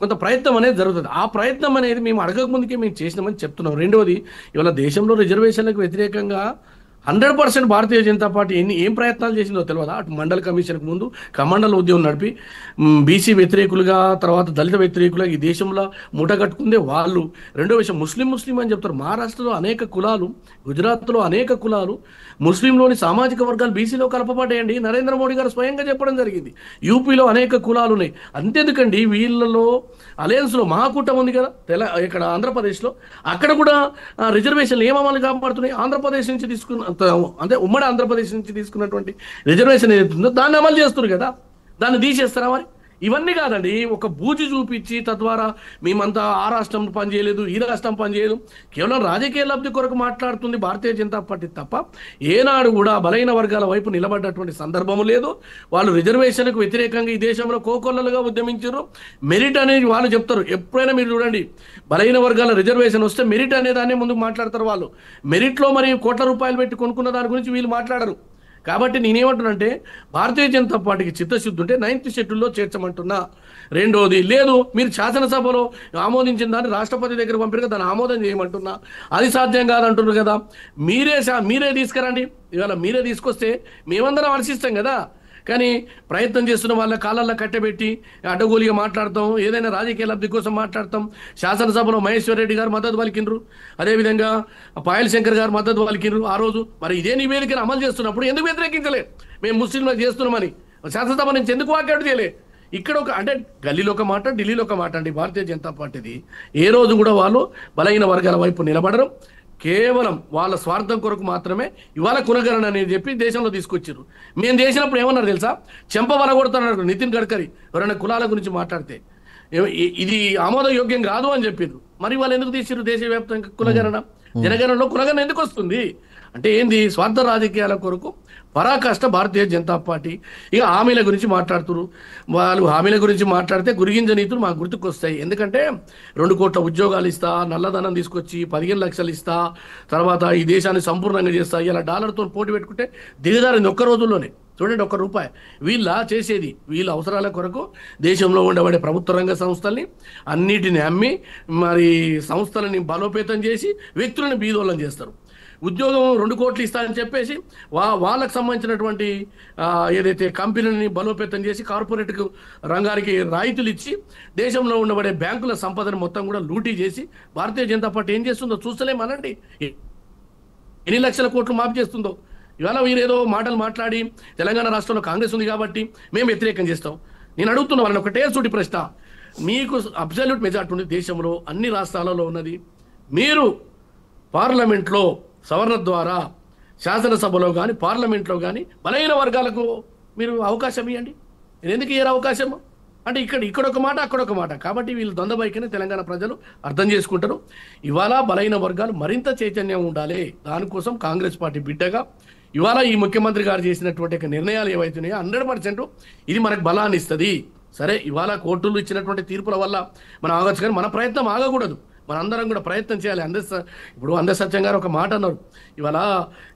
కొంత ప్రయత్నం అనేది జరుగుతుంది. ఆ ప్రయత్నం అనేది మేము అడగక ముందుకే మేము చేసినామని చెప్తున్నాం. రెండవది, ఇవాళ దేశంలో రిజర్వేషన్లకు వ్యతిరేకంగా 100% భారతీయ జనతా పార్టీ ఏం ప్రయత్నాలు చేసిందో తెలియదా? అటు మండల కమిషన్కి ముందు కమండల ఉద్యమం నడిపి బీసీ వ్యతిరేకులుగా, తర్వాత దళిత వ్యతిరేకులుగా ఈ దేశంలో మూటగట్టుకుందే వాళ్ళు. రెండో విషయం, ముస్లిం అని చెప్తారు. మహారాష్ట్రలో అనేక కులాలు, గుజరాత్లో అనేక కులాలు, ముస్లింలోని సామాజిక వర్గాలు బీసీలో కలపబడ్డాయండి. నరేంద్ర మోడీ గారు స్వయంగా చెప్పడం జరిగింది. యూపీలో అనేక కులాలు ఉన్నాయి. అంతేందుకండి, వీళ్ళలో అలయన్స్లో మహాకూటమి ఉంది కదా ఇక్కడ ఆంధ్రప్రదేశ్లో, అక్కడ కూడా రిజర్వేషన్లు ఏం అమలు కాపాడుతున్నాయి? ఆంధ్రప్రదేశ్ నుంచి తీసుకున్న, అంటే ఉమ్మడి ఆంధ్రప్రదేశ్ నుంచి తీసుకున్నటువంటి రిజర్వేషన్ ఏదైతుందో దాన్ని అమలు చేస్తున్నారు కదా, దాన్ని తీసేస్తారా? మరి ఇవన్నీ కాదండి, ఒక బూజి చూపించి తద్వారా మేమంతా ఆ రాష్ట్రం పనిచేయలేదు, ఈ రాష్ట్రం పనిచేయలేదు, కేవలం రాజకీయ లబ్ధి కొరకు మాట్లాడుతుంది భారతీయ జనతా పార్టీ తప్ప ఏనాడు కూడా బలహీన వర్గాల వైపు నిలబడ్డటువంటి సందర్భం లేదు. వాళ్ళు రిజర్వేషన్కు వ్యతిరేకంగా ఈ దేశంలో కోకొల్లలుగా ఉద్యమించారు. మెరిట్ అనేది వాళ్ళు చెప్తారు. ఎప్పుడైనా మీరు చూడండి, బలహీన వర్గాల రిజర్వేషన్ వస్తే మెరిట్ అనే దాన్ని ముందుకు మాట్లాడతారు వాళ్ళు. మెరిట్లో మరి కోట్ల రూపాయలు పెట్టి కొనుక్కున్న దాని గురించి వీళ్ళు మాట్లాడరు. కాబట్టి నేనేమంటున్నానంటే, భారతీయ జనతా పార్టీకి చిత్తశుద్ధి ఉంటే 9th షెడ్యూల్లో చేర్చమంటున్నా. రెండోది, లేదు మీరు శాసనసభలో ఆమోదించిన దాన్ని రాష్ట్రపతి దగ్గర పంపిన దాన్ని ఆమోదం చేయమంటున్నా. అది సాధ్యం కాదంటున్నారు కదా, మీరే తీసుకురండి. ఇవాళ మీరే తీసుకొస్తే మేమందరం హర్షిస్తాం కదా. కానీ ప్రయత్నం చేస్తున్న వాళ్ళ కాళ్ళల్లో కట్టబెట్టి అడ్డగోలిగా మాట్లాడతాం, ఏదైనా రాజకీయ లబ్ధి కోసం మాట్లాడతాం. శాసనసభలో మహేశ్వర్ రెడ్డి గారు మద్దతు పలికినరు, అదేవిధంగా పాయల్ శంకర్ గారు మద్దతు పలికినరు ఆ రోజు. మరి ఇదే నివేదికను అమలు చేస్తున్నప్పుడు ఎందుకు వ్యతిరేకించలే? మేము ముస్లింలకు చేస్తున్నామని శాసనసభ నుంచి ఎందుకు వాకౌట్ చేయలే? ఇక్కడ ఒక, అంటే గల్లీలో ఒక మాట, ఢిల్లీలో ఒక మాట అండి భారతీయ జనతా పార్టీది. ఏ రోజు కూడా వాళ్ళు బలహీన వర్గాల వైపు నిలబడరు. కేవలం వాళ్ళ స్వార్థం కొరకు మాత్రమే ఇవాళ కునగరణ అనేది చెప్పి దేశంలో తీసుకొచ్చారు. మేము చేసినప్పుడు ఏమన్నారు తెలుసా? చెంప వలగొడతారు నితిన్ గడ్కరీ ఎవరైనా కులాల గురించి మాట్లాడితే. ఇది ఆమోదయోగ్యం కాదు అని చెప్పిండ్రు. మరి వాళ్ళు ఎందుకు తీసిరు దేశవ్యాప్తంగా కులగరణ? జనగణనలో కులగరణ ఎందుకు వస్తుంది? అంటే ఏంది? స్వార్థ రాజకీయాల కొరకు పరాకాష్ట భారతీయ జనతా పార్టీ. ఇక హామీల గురించి మాట్లాడుతున్నారు. వాళ్ళు హామీల గురించి మాట్లాడితే గురిగింజ నీతులు మాకు గుర్తుకొస్తాయి. ఎందుకంటే 2 కోట్ల ఉద్యోగాలు ఇస్తా, నల్లధనం తీసుకొచ్చి 15 లక్షలు ఇస్తా, తర్వాత ఈ దేశాన్ని సంపూర్ణంగా చేస్తా, ఇలా డాలర్తో పోటీ పెట్టుకుంటే దిగజారింది ఒక్క రోజుల్లోనే. చూడండి, ₹1 వీళ్ళ చేసేది, వీళ్ళ అవసరాల కొరకు దేశంలో ఉండబడే ప్రభుత్వ రంగ సంస్థల్ని అన్నిటిని అమ్మి మరి సంస్థలని బలోపేతం చేసి వ్యక్తులను బీదోళ్ళని చేస్తారు. ఉద్యోగం 2 కోట్లు ఇస్తారని చెప్పేసి వాళ్ళకు సంబంధించినటువంటి ఏదైతే కంపెనీని బలోపేతం చేసి కార్పొరేట్ రంగానికి రాయితీలు ఇచ్చి దేశంలో ఉండబడే బ్యాంకుల సంపదను మొత్తం కూడా లూటీ చేసి భారతీయ జనతా పార్టీ ఏం చేస్తుందో చూస్తలేమనండి. ఎన్ని లక్షల కోట్లు మాఫీ చేస్తుందో. ఇవాళ వీరేదో మాటలు మాట్లాడి తెలంగాణ రాష్ట్రంలో కాంగ్రెస్ ఉంది కాబట్టి మేము వ్యతిరేకం చేస్తాం. నేను అడుగుతున్నా వాళ్ళని ఒకటే సూటి ప్రశ్న, మీకు అబ్సల్యూట్ మెజార్టీ ఉంది దేశంలో అన్ని రాష్ట్రాలలో ఉన్నది. మీరు పార్లమెంట్లో సవరణ ద్వారా శాసనసభలో కానీ పార్లమెంట్లో కానీ బలహీన వర్గాలకు మీరు అవకాశం ఇవ్వండి. నేను ఎందుకు ఇయ్యరు అవకాశం? అంటే ఇక్కడ ఒక మాట, అక్కడ ఒక మాట. కాబట్టి వీళ్ళు దొందబైకనే తెలంగాణ ప్రజలు అర్థం చేసుకుంటారు. ఇవాళ బలహీన వర్గాలు మరింత చైతన్యం ఉండాలి. దానికోసం కాంగ్రెస్ పార్టీ బిడ్డగా ఇవాళ ఈ ముఖ్యమంత్రి గారు చేసినటువంటి నిర్ణయాలు ఏవైతున్నాయో 100% ఇది మనకు బలాన్ని ఇస్తుంది. సరే, ఇవాళ కోర్టులు ఇచ్చినటువంటి తీర్పుల వల్ల మనం ఆగొచ్చు, కానీ మన ప్రయత్నం ఆగకూడదు. మనందరం కూడా ప్రయత్నం చేయాలి. ఇప్పుడు అందసత్యం గారు ఒక మాట అన్నారు, ఇవాళ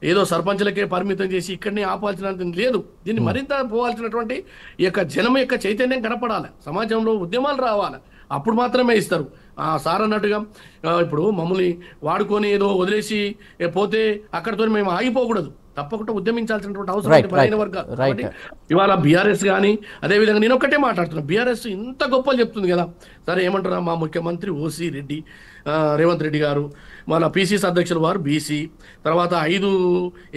ఏదో సర్పంచులకే పరిమితం చేసి ఇక్కడనే ఆపాల్సినంత లేదు. దీన్ని మరింత పోవాల్సినటువంటి ఈ యొక్క జనం యొక్క చైతన్యం కనపడాలి, సమాజంలో ఉద్యమాలు రావాలి, అప్పుడు మాత్రమే ఇస్తారు. సార్ అన్నట్టుగా ఇప్పుడు మమ్మల్ని వాడుకొని ఏదో వదిలేసి పోతే అక్కడతో మేము ఆగిపోకూడదు, తప్పకుండా ఉద్యమించాల్సినటువంటి అవసరం ఉంది బలైన వర్గాలు. ఇవాళ బీఆర్ఎస్ కానీ అదేవిధంగా నేను ఒక్కటే మాట్లాడుతున్నా, బీఆర్ఎస్ ఇంత గొప్పలు చెప్తుంది కదా. సరే ఏమంటారా, మా ముఖ్యమంత్రి ఓసీ రెడ్డి రేవంత్ రెడ్డి గారు, మన పీసీసీ అధ్యక్షులు వారు బీసీ, తర్వాత 5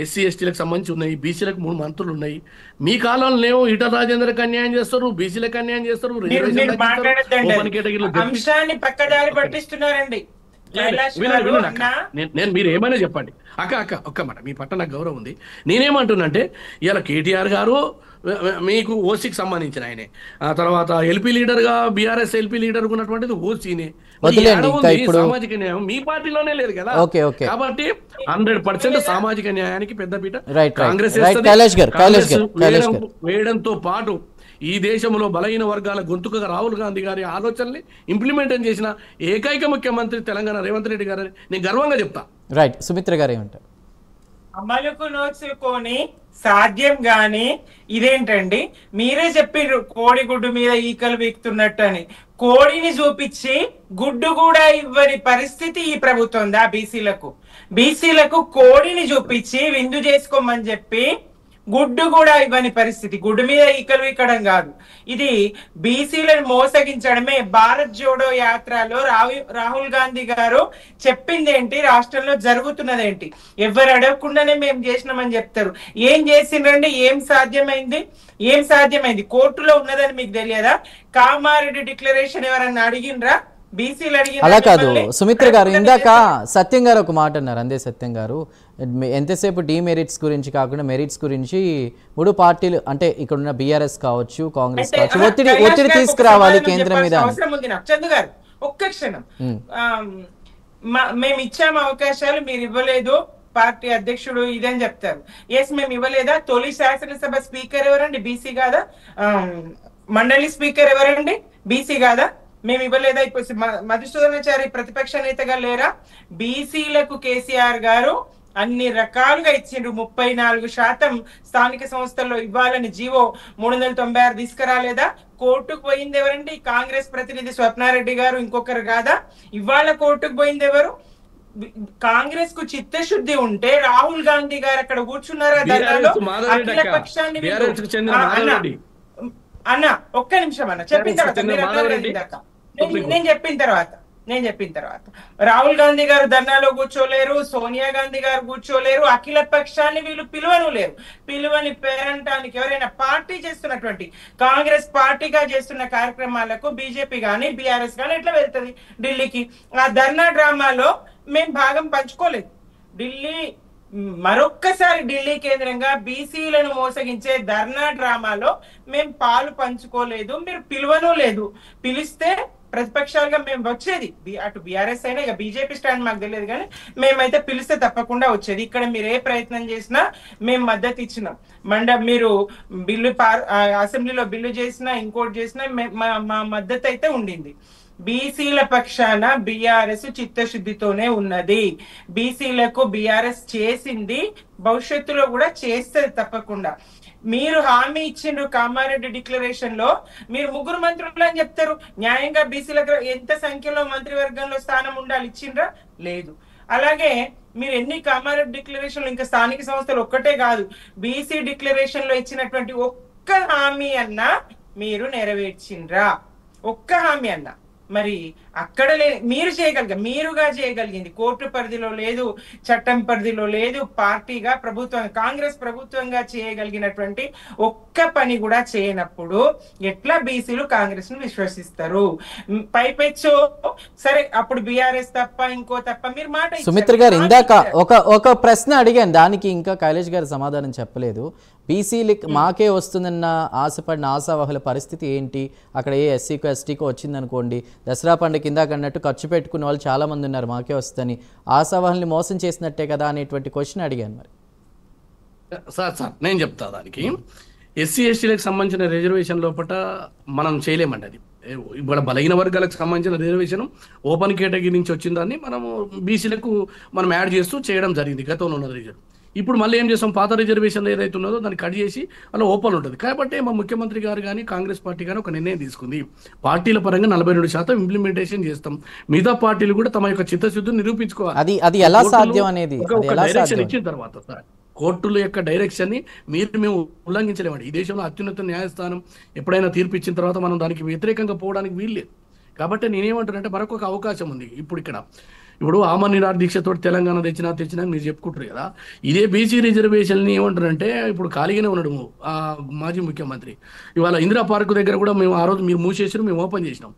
SC STలకు సంబంధించి ఉన్నాయి, బీసీలకు 3 మంత్రులు ఉన్నాయి. మీ కాలంలో ఈటల రాజేందర్కి అన్యాయం చేస్తారు, బీసీలకు అన్యాయం చేస్తారు, అంశాన్ని పక్కదారి పట్టిస్తున్నారండి. నేను మీరు ఏమైనా చెప్పండి అక్క ఒక్క మాట, మీ పట్ల నాకు గౌరవం ఉంది. నేనేమంటున్నానంటే ఇవాళ కేటీఆర్ గారు మీకు ఓసీకి సంబంధించిన ఆయనే, ఆ తర్వాత ఎల్పీ లీడర్ గా బీఆర్ఎస్ ఎల్పీ లీడర్ ఉన్నటువంటిది ఓసీనే. సామాజిక న్యాయం మీ పార్టీలోనే లేదు కదా, కాబట్టి 100% సామాజిక న్యాయానికి పెద్దపీట కాంగ్రెస్ వేయడంతో పాటు ఈ దేశంలో బలహీన వర్గాల గొంతుకగా రాహుల్ గాంధీ గారి ఆలోచనల్ని ఇంప్లిమెంట్ చేసిన ఏకైక ముఖ్యమంత్రి తెలంగాణ రేవంత్ రెడ్డి గారు, నేను గర్వంగా చెప్తా. రైట్, సుమిత్ర గారు ఏమంటారు? అమలుకు నోచుకొని సాధ్యం గాని ఇదేంటండి, మీరే చెప్పిర్రు కోడిగుడ్డు మీద ఈకలు వీక్తున్నట్టు అని. కోడిని చూపించి గుడ్డు కూడా ఇవ్వని పరిస్థితి ఈ ప్రభుత్వం దా. బీసీలకు కోడిని చూపించి విందు చేసుకోమని చెప్పి గుడ్డు కూడా ఇవ్వని పరిస్థితి. గుడ్డు మీద ఈకలు వీకడం కాదు, ఇది బీసీలను మోసగించడమే. భారత్ జోడో యాత్రలో రాహుల్ గాంధీ గారు చెప్పింది ఏంటి, రాష్ట్రంలో జరుగుతున్నదేంటి, ఎవరు అడగకుండానే మేము చేసినామని చెప్తారు. ఏం చేసిండ్రండి, ఏం సాధ్యమైంది? కోర్టులో ఉన్నదని మీకు తెలియదా? కామారెడ్డి డిక్లరేషన్ ఎవరన్నా అడిగినరా? అలా కాదు సుమిత్ర గారు, ఇందాక సత్యం గారు ఒక మాట అన్నారు, అందే సత్యం గారు, ఎంతసేపు డిమెరిట్స్ గురించి కాకుండా మెరిట్స్ గురించి 3 పార్టీలు అంటే ఇక్కడ ఉన్న బీఆర్ఎస్ కావచ్చు, కాంగ్రెస్ కావచ్చు, ఒత్తిడి తీసుకురావాలి కేంద్రం మీద. చందు గారు ఒక్క క్షణం, మేము ఇచ్చాము అవకాశాలు, మీరు ఇవ్వలేదు, పార్టీ అధ్యక్షుడు ఇదని చెప్తారు. ఎస్, మేము ఇవ్వలేదా? తొలి శాసనసభ స్పీకర్ ఎవరండి, బీసీ కాదా? మండలి స్పీకర్ ఎవరండి, బీసీ కాదా? మేము ఇవ్వలేదా? ఇప్పుడు మధుసూదనాచారి ప్రతిపక్ష నేతగా లేరా? బీసీలకు కేసీఆర్ గారు అన్ని రకాలుగా ఇచ్చిండ్రు. 34% స్థానిక సంస్థల్లో ఇవ్వాలని జీవో 396 తీసుకురాలేదా? కోర్టుకు పోయింది ఎవరండి? కాంగ్రెస్ ప్రతినిధి స్వప్నారెడ్డి గారు, ఇంకొకరు కాదా? ఇవాళ కోర్టుకు పోయింది ఎవరు? కాంగ్రెస్ కు చిత్తశుద్ధి ఉంటే రాహుల్ గాంధీ గారు అక్కడ కూర్చున్నారా ధర్నాలో? అఖిల పక్షాన్ని అన్న ఒక్క నిమిషం అన్న చెప్పిన తర్వాత నేను చెప్పిన తర్వాత రాహుల్ గాంధీ గారు ధర్నాలో కూర్చోలేరు, సోనియా గాంధీ గారు కూర్చోలేరు, అఖిల పక్షాన్ని వీళ్ళు పిలువని పేరంటానికి ఎవరైనా పార్టీ చేస్తున్నటువంటి కాంగ్రెస్ పార్టీగా చేస్తున్న కార్యక్రమాలకు బీజేపీ గానీ బీఆర్ఎస్ గానీ ఎట్లా వెళ్తుంది ఢిల్లీకి? ఆ ధర్నా డ్రామాలో మేము భాగం పంచుకోలేదు. మరొక్కసారి ఢిల్లీ కేంద్రంగా బీసీలను మోసగించే ధర్నా డ్రామాలో మేము పాలు పంచుకోలేదు, మీరు పిలువను లేదు. పిలిస్తే ప్రతిపక్షాలుగా మేము వచ్చేది, అటు బీఆర్ఎస్ అయినా ఇక బీజేపీ స్టాండ్ మాకు తెలియదు, కానీ మేమైతే పిలిస్తే తప్పకుండా వచ్చేది. ఇక్కడ మీరు ఏ ప్రయత్నం చేసినా మేము మద్దతు ఇచ్చినాం. మీరు బిల్లు అసెంబ్లీలో బిల్లు చేసినా ఇంకోటి చేసినా మా మద్దతు అయితే ఉండింది. బీసీల పక్షాన బీఆర్ఎస్ చిత్తశుద్ధితోనే ఉన్నది. బీసీలకు బీఆర్ఎస్ చేసింది, భవిష్యత్తులో కూడా చేస్తుంది తప్పకుండా. మీరు హామీ ఇచ్చిండ్రు కామారెడ్డి డిక్లరేషన్ లో, మీరు 3 మంత్రులు అని చెప్తారు. న్యాయంగా బీసీలకు ఎంత సంఖ్యలో మంత్రివర్గంలో స్థానం ఉండాలి, ఇచ్చిండ్రా? లేదు. అలాగే మీరు ఎన్ని కామారెడ్డి డిక్లరేషన్ లో, ఇంకా స్థానిక సంస్థలు ఒక్కటే కాదు, బీసీ డిక్లరేషన్ లో ఇచ్చినటువంటి ఒక్క హామీ అన్నా మీరు నెరవేర్చిండ్రా? ఒక్క హామీ అన్నా? మరి అక్కడ మీరుగా చేయగలిగింది కోర్టు పరిధిలో లేదు, చట్టం పరిధిలో లేదు, పార్టీగా ప్రభుత్వం కాంగ్రెస్ ప్రభుత్వంగా చేయగలిగినటువంటి ఒక్క పని కూడా చేయనప్పుడు ఎట్లా బీసీలు కాంగ్రెస్ ను విశ్వసిస్తారు? పైపెచ్చు సరే అప్పుడు బీఆర్ఎస్ తప్ప ఇంకో తప్ప మీరు మాట. సుమిత్ర గారు, ఇందాక ఒక ప్రశ్న అడిగాను, దానికి ఇంకా కైలేష్ గారు సమాధానం చెప్పలేదు. బీసీలకి మాకే వస్తుందన్న ఆశపడిన ఆశావహుల పరిస్థితి ఏంటి? అక్కడ ఏ ఎస్సీకో ఎస్టీకో వచ్చిందనుకోండి, దసరా పండుగ కింద అన్నట్టు ఖర్చు పెట్టుకునే వాళ్ళు చాలా మంది ఉన్నారు, మాకే వస్తుందని, ఆశావహుల్ని మోసం చేసినట్టే కదా అనేటువంటి క్వశ్చన్ అడిగాను. మరి సార్ నేను చెప్తా, దానికి ఎస్సీ ఎస్టీలకు సంబంధించిన రిజర్వేషన్ లోపల మనం చేయలేమండి. అది ఇవాళ బలహీన వర్గాలకు సంబంధించిన రిజర్వేషన్ ఓపెన్ కేటగిరీ నుంచి వచ్చిన దాన్ని మనము బీసీలకు మనం యాడ్ చేస్తూ చేయడం జరిగింది గతంలో ఉన్న రిజర్వ్. ఇప్పుడు మళ్ళీ ఏం చేస్తాం, పాత రిజర్వేషన్లు ఏదైతే ఉన్నదో దాన్ని కట్ చేసి అలా ఓపెన్ ఉంటుంది. కాబట్టి మా ముఖ్యమంత్రి గారు కానీ కాంగ్రెస్ పార్టీ కానీ ఒక నిర్ణయం తీసుకుంది, పార్టీల పరంగా 42% ఇంప్లిమెంటేషన్ చేస్తాం. మిగతా పార్టీలు కూడా తమ యొక్క చిత్తశుద్ధిని నిరూపించుకోవాలి. అది ఎలా సాధ్యం అనేది డైరెక్షన్ ఇచ్చిన తర్వాత సార్, కోర్టుల యొక్క డైరెక్షన్ ని మేము ఉల్లంఘించలేమండి. ఈ దేశంలో అత్యున్నత న్యాయస్థానం ఎప్పుడైనా తీర్పు ఇచ్చిన తర్వాత మనం దానికి వ్యతిరేకంగా పోవడానికి వీల్లేదు. కాబట్టి నేనేమంటానంటే మరొక అవకాశం ఉంది. ఇప్పుడు ఆమరణ నిరాహార దీక్షతో తెలంగాణ తెచ్చినా మీరు చెప్పుకుంటారు కదా, ఇదే బీసీ రిజర్వేషన్ని ఏమంటారంటే ఇప్పుడు ఖాళీగానే ఉన్నాడు మాజీ ముఖ్యమంత్రి. ఇవాళ ఇందిరా పార్క్ దగ్గర కూడా మేము ఆ రోజు మీరు మూసేసారు, మేము ఓపెన్ చేసినాం.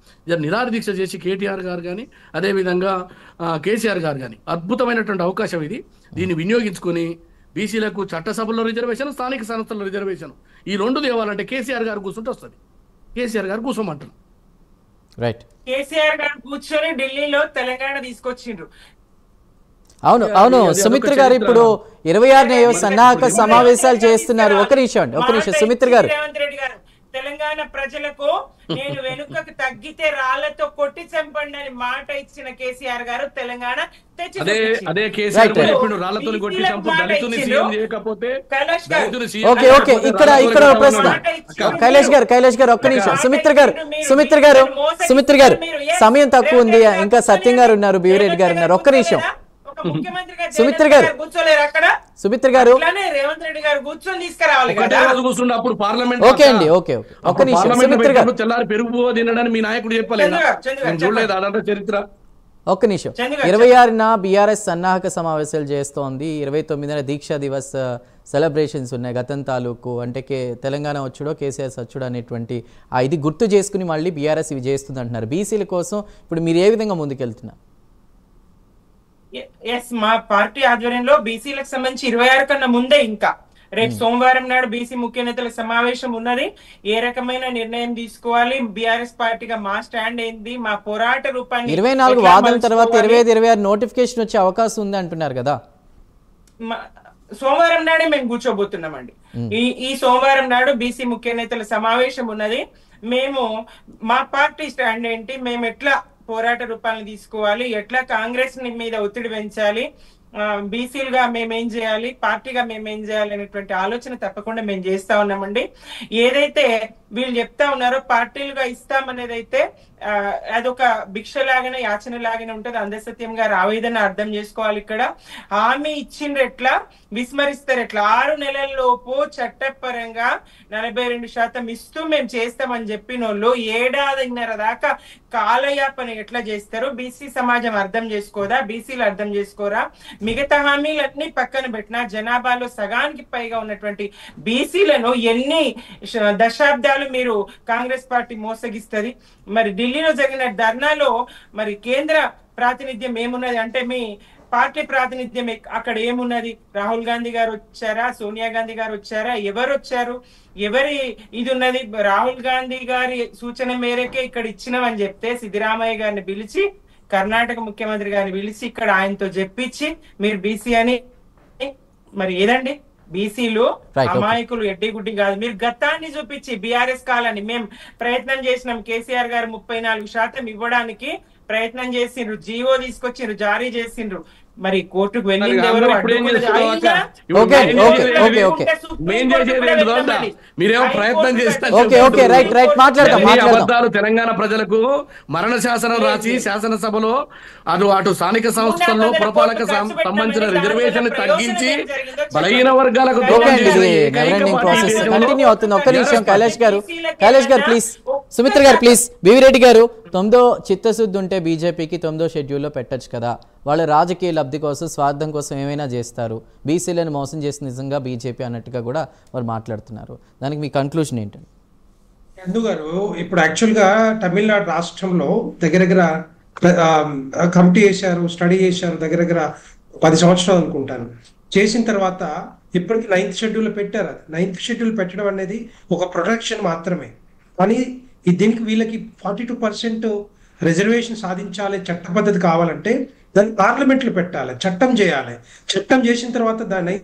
నిరాహార దీక్ష చేసి కేటీఆర్ గారు కానీ అదేవిధంగా కేసీఆర్ గారు కానీ అద్భుతమైనటువంటి అవకాశం ఇది. దీన్ని వినియోగించుకొని బీసీలకు చట్టసభలో రిజర్వేషన్, స్థానిక సంస్థల్లో రిజర్వేషన్, ఈ రెండు తేవాలంటే కేసీఆర్ గారు కూర్చుంటే వస్తుంది. కేసీఆర్ గారు కూర్చోమంటారు. రైట్, కేసీఆర్ గారు కూర్చొని ఢిల్లీలో తెలంగాణ తీసుకొచ్చిండ్రు. అవును సుమిత్ర గారు, ఇప్పుడు 26వ సన్నాహక సమావేశాలు చేస్తున్నారు. ఒక నిమిషం సుమిత్ర గారు. రేవంత్ రెడ్డి గారు తెలంగాణ ప్రజలకు నేను వెనుకకు తగ్గితే రాళ్లతో కొట్టి చంపండి అని మాట ఇచ్చిన కేసీఆర్ గారు తెలంగాణ తెచ్చి ఇక్కడ ప్రశ్న. కైలాష్ గారు ఒక్క నిమిషం. సుమిత్ర గారు సమయం తక్కువ ఉంది, ఇంకా సత్యం గారు ఉన్నారు, బివిరెడ్డి గారు ఉన్నారు. ఒక్క నిమిషం సుమిత్ర గారు రేవంత్ రెడ్డి గారు కూర్చొని తీసుకురావాలి కదా. ఓకే అండి, ఓకే ఒక్క నిమిషం సుమిత్ర గారు. ఒక్క నిమిషం. 26న బీఆర్ఎస్ సన్నాహక సమావేశాలు చేస్తోంది, 29న దీక్షా దివస్ సెలబ్రేషన్స్ ఉన్నాయి. గతం తాలూకు అంటే తెలంగాణ వచ్చుడో కేసీఆర్ సచ్చుడో అనేటువంటి ఇది గుర్తు చేసుకుని మళ్ళీ బీఆర్ఎస్ ఇవి చేస్తుంది అంటున్నారు. బీసీల కోసం ఇప్పుడు మీరు ఏ విధంగా ముందుకెళ్తున్నారు? మా పార్టీ ఆధ్వర్యంలో బీసీలకు సంబంధించి 26 కన్నా ముందే ఇంకా రేపు సోమవారం నాడు బీసీ ముఖ్య నేతల సమావేశం ఉన్నది. ఏ రకమైన నిర్ణయం తీసుకోవాలి, బీఆర్ఎస్ పార్టీగా మా స్టాండ్ ఏంది, మా పోరాట రూపాన్ని 24 వాదన తర్వాత 25, 26 నోటిఫికేషన్ వచ్చే అవకాశం ఉంది అంటున్నారు కదా. సోమవారం నాడే మేము కూర్చోబోతున్నామండి. ఈ సోమవారం నాడు బీసీ ముఖ్య నేతల సమావేశం ఉన్నది. మేము మా పార్టీ స్టాండ్ ఏంటి, మేము ఎట్లా పోరాట రూపాలను తీసుకోవాలి, ఎట్లా కాంగ్రెస్ మీద ఒత్తిడి పెంచాలి, బీసీలుగా మేమేం చేయాలి, పార్టీగా మేమేం చేయాలి అనేటువంటి ఆలోచన తప్పకుండా మేము చేస్తా ఉన్నామండి. ఏదైతే వీళ్ళు చెప్తా ఉన్నారో పార్టీలుగా ఇస్తామనేది అయితే అదొక భిక్షలాగానే యాచన లాగానే ఉంటది. అందసత్యం గారు ఆవేదన అర్థం చేసుకోవాలి. ఇక్కడ హామీ ఇచ్చిండ్రు ఎట్లా, విస్మరిస్తారు ఎట్లా? 6 నెలల్లోపు చట్టపరంగా 42% ఇస్తూ మేము చేస్తామని చెప్పిన వాళ్ళు 7.5 దాకా కాలయాపన ఎట్లా చేస్తారు? బీసీ సమాజం అర్థం చేసుకోదా? బీసీలు అర్థం చేసుకోరా? మిగతా హామీలన్నీ పక్కన పెట్టినా జనాభాలో సగానికి పైగా ఉన్నటువంటి బీసీలను ఎన్ని దశాబ్దాలు మీరు కాంగ్రెస్ పార్టీ మోసగిస్తుంది? మరి ఢిల్లీలో జరిగిన ధర్నాలో మరి కేంద్ర ప్రాతినిధ్యం ఏమున్నది అంటే మీ పార్టీ ప్రాతినిధ్యం అక్కడ ఏమున్నది? రాహుల్ గాంధీ గారు వచ్చారా, సోనియా గాంధీ గారు వచ్చారా, ఎవరు వచ్చారు, ఎవరి ఇది ఉన్నది? రాహుల్ గాంధీ గారి సూచన మేరకే ఇక్కడ ఇచ్చినామని చెప్తే సిద్ధరామయ్య గారిని పిలిచి, కర్ణాటక ముఖ్యమంత్రి గారిని పిలిచి ఇక్కడ ఆయనతో చెప్పించి మీరు బీసీ అని మరి ఏదండి? బీసీలు అమాయకులు ఎడ్డి గుడ్డి కాదు. మీరు గతాన్ని చూపించి బీఆర్ఎస్ కాలాన్ని మేము ప్రయత్నం చేసినాం. కేసీఆర్ గారు 34% ఇవ్వడానికి ప్రయత్నం చేసిండ్రు, జీవో తీసుకొచ్చిండ్రు, జారీ చేసిండ్రు. మరి కోర్టుకు వెళ్ళింది ఎవరు? తెలంగాణ ప్రజలకు మరణ శాసనం రాసి శాసనసభలో అటు స్థానిక సంస్థల్లో పురపాలక సంబంధించిన రిజర్వేషన్ తగ్గించి బలహీన వర్గాలకు కంటిన్యూ అవుతుంది. ఒక్క నిమిషం కైలాష్ గారు ప్లీజ్. సుమిత్ర గారు ప్లీజ్. బివిరెడ్డి గారు, 9వ చిత్తశుద్ధి ఉంటే బీజేపీకి 9వ షెడ్యూల్లో పెట్టచ్చు కదా. వాళ్ళ రాజకీయ లబ్ధి కోసం, స్వార్థం కోసం ఏమైనా చేస్తారు, బీసీలను మోసం చేసి నిజంగా బీజేపీ అన్నట్టుగా కూడా వారు మాట్లాడుతున్నారు. దానికి మీ కన్క్లూషన్ ఏంటండి? చందు గారు, ఇప్పుడు యాక్చువల్గా తమిళనాడు రాష్ట్రంలో దగ్గర కమిటీ చేశారు, స్టడీ చేశారు, దగ్గర 10 సంవత్సరాలు అనుకుంటాను. చేసిన తర్వాత ఇప్పటికి 9th షెడ్యూల్ పెట్టారు. 9th షెడ్యూల్ పెట్టడం అనేది ఒక ప్రొటెక్షన్ మాత్రమే. కానీ దీనికి వీళ్ళకి 42% రిజర్వేషన్ సాధించాలి, చట్టబద్ధత కావాలంటే దాన్ని పార్లమెంట్లో పెట్టాలి, చట్టం చేయాలి. చట్టం చేసిన తర్వాత దాన్ని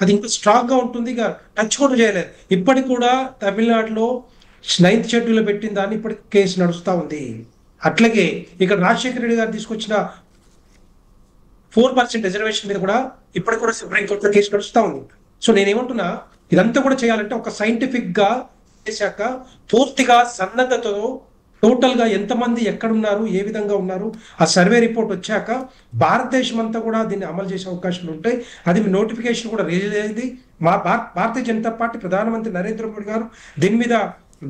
అది ఇంకా స్ట్రాంగ్ గా ఉంటుంది. ఇక టచ్ కూడా చేయలేదు. ఇప్పటికి కూడా తమిళనాడులో 9th షెడ్యూల్ పెట్టిన దాన్ని ఇప్పటికి కేసు నడుస్తూ ఉంది. అట్లాగే ఇక్కడ రాజశేఖర రెడ్డి గారు తీసుకొచ్చిన 4% రిజర్వేషన్ మీద కూడా ఇప్పటికి కూడా సుప్రీంకోర్టులో కేసు నడుస్తూ ఉంది. సో నేనేమంటున్నా, ఇదంతా కూడా చేయాలంటే ఒక సైంటిఫిక్ గా చేశాక పూర్తిగా సన్నద్ధతో టోటల్ గా ఎంతమంది ఎక్కడున్నారు, ఏ విధంగా ఉన్నారు, ఆ సర్వే రిపోర్ట్ వచ్చాక భారతదేశం అంతా కూడా దీన్ని అమలు చేసే అవకాశాలు ఉంటాయి. అది మీ నోటిఫికేషన్ కూడా రిలీజ్ అయింది. మా భారతీయ జనతా పార్టీ ప్రధానమంత్రి నరేంద్ర మోడీ గారు దీని మీద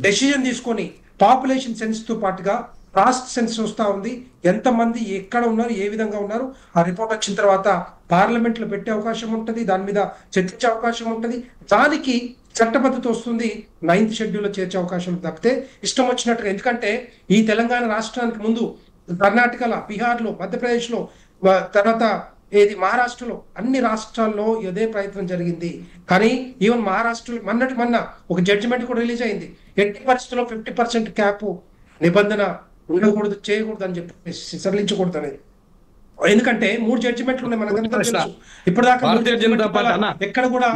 డెసిజన్ తీసుకొని పాపులేషన్ సెన్స్ తో పాటుగా కాస్ట్ సెన్స్ వస్తూ ఉంది, ఎంతమంది ఎక్కడ ఉన్నారు, ఏ విధంగా ఉన్నారు, ఆ రిపోర్ట్ వచ్చిన తర్వాత పార్లమెంట్ లో పెట్టే అవకాశం ఉంటుంది, దాని మీద చర్చించే అవకాశం ఉంటుంది. దానికి చట్టబద్ధత వస్తుంది, 9th షెడ్యూల్లో చేర్చే అవకాశం తప్పితే ఇష్టం వచ్చినట్టుగా. ఎందుకంటే ఈ తెలంగాణ రాష్ట్రానికి ముందు కర్ణాటకలో, బీహార్లో, మధ్యప్రదేశ్లో, తర్వాత ఏది మహారాష్ట్రలో, అన్ని రాష్ట్రాల్లో ఇదే ప్రయత్నం జరిగింది. కానీ ఈవెన్ మహారాష్ట్రలో మొన్న ఒక జడ్జిమెంట్ కూడా రిలీజ్ అయింది. ఎట్టి పరిస్థితుల్లో 50% క్యాప్ నిబంధన ఉండకూడదు, చేయకూడదు అని చెప్పి సరళించకూడదు అనేది. ఎందుకంటే 3 జడ్జిమెంట్లు ఉన్నాయి మనకంతా తెలుసు. ఇప్పటిదాకా ఎక్కడ కూడా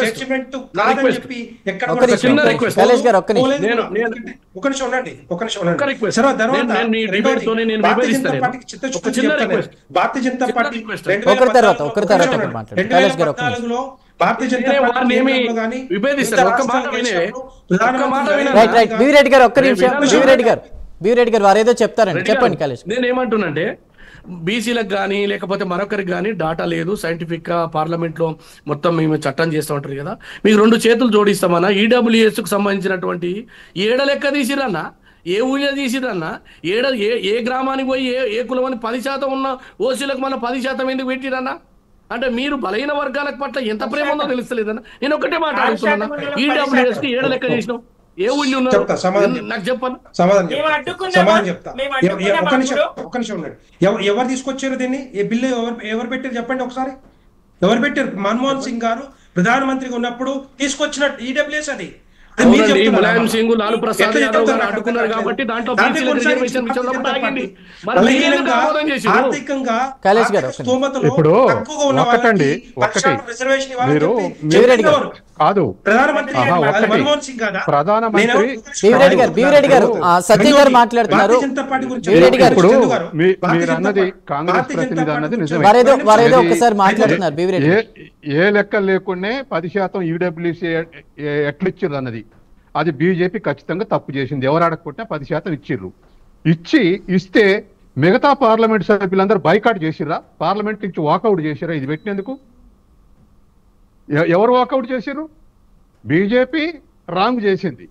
జడ్జిమెంట్ కాదని చెప్పి ఎక్కడ ఒక నిమిషం ఉండండి. భారతీయ జనతా పార్టీ 2014లో భారతీయ జనతా పార్టీ బీవిరెడ్డి గారు ఒక్క నిమిషం. బీవిరెడ్డి గారు వారేదో చెప్తారండి, చెప్పండి కలేష్. నేనేమంటున్నానంటే బీసీలకు కానీ లేకపోతే మరొకరికి కానీ డాటా లేదు, సైంటిఫిక్ గా పార్లమెంట్ లో మొత్తం మేము చట్టం చేస్తూ ఉంటారు కదా, మీకు 2 చేతులు జోడిస్తామన్నా. ఈడబ్ల్యూఎస్ కు సంబంధించినటువంటి ఏడ లెక్క తీసిరన్నా, ఏ ఊళ్ళో తీసిరన్నా, ఏ గ్రామానికి పోయి ఏ కులమని 10% ఉన్న ఓసీలకు మన 10% ఎందుకు పెట్టిరన్నా? అంటే మీరు బలహీన వర్గాలకు పట్ల ఎంత ప్రేమ ఉందో తెలుస్తలేదన్నా. నేను ఒకటే మాట అడుగుతున్నా, ఈడబ్ల్యూఎస్ కి ఏడ లెక్క చేసినాం, ఏ ఊళ్ళు ఉన్నారు నాకు చెప్పండి. సమాధానం చెప్తా. ఒక్క నిమిషం ఉండండి. ఎవరు తీసుకొచ్చారు దీన్ని? ఏ బిల్లు ఎవరు పెట్టారు చెప్పండి ఒకసారి. ఎవరు పెట్టారు? మన్మోహన్ సింగ్ గారు ప్రధానమంత్రిగా ఉన్నప్పుడు తీసుకొచ్చిన ఈడబ్ల్యూఎస్ అది. ములాయం సింగ్, లాలూ ప్రసాద్ యాదవ్ గారు అడ్డుకున్నారు కాబట్టి దాంట్లో ఇప్పుడు ఒకటండి మీరు కాదు ప్రధానమంత్రి గారు సత్యం గారు మాట్లాడుతున్నారు. మీరు అన్నది కాంగ్రెస్ ప్రతినిధి అన్నది నిజమే. ఒకసారి మాట్లాడుతున్నారు. ఏ లెక్క లేకుండా 10% ఈడబ్ల్యూసీ ఎట్లిచ్చారు అన్నది అది బీజేపీ ఖచ్చితంగా తప్పు చేసింది. ఎవరు అడగకుండా 10% ఇచ్చిర్రు. ఇస్తే మిగతా పార్లమెంట్ సభ్యులందరూ బైకాట్ చేసిర్రా? పార్లమెంట్ నుంచి వాకౌట్ చేసిరా? ఇది పెట్టినందుకు ఎవరు వాకౌట్ చేసిర్రు? బీజేపీ రాంగ్ చేసింది.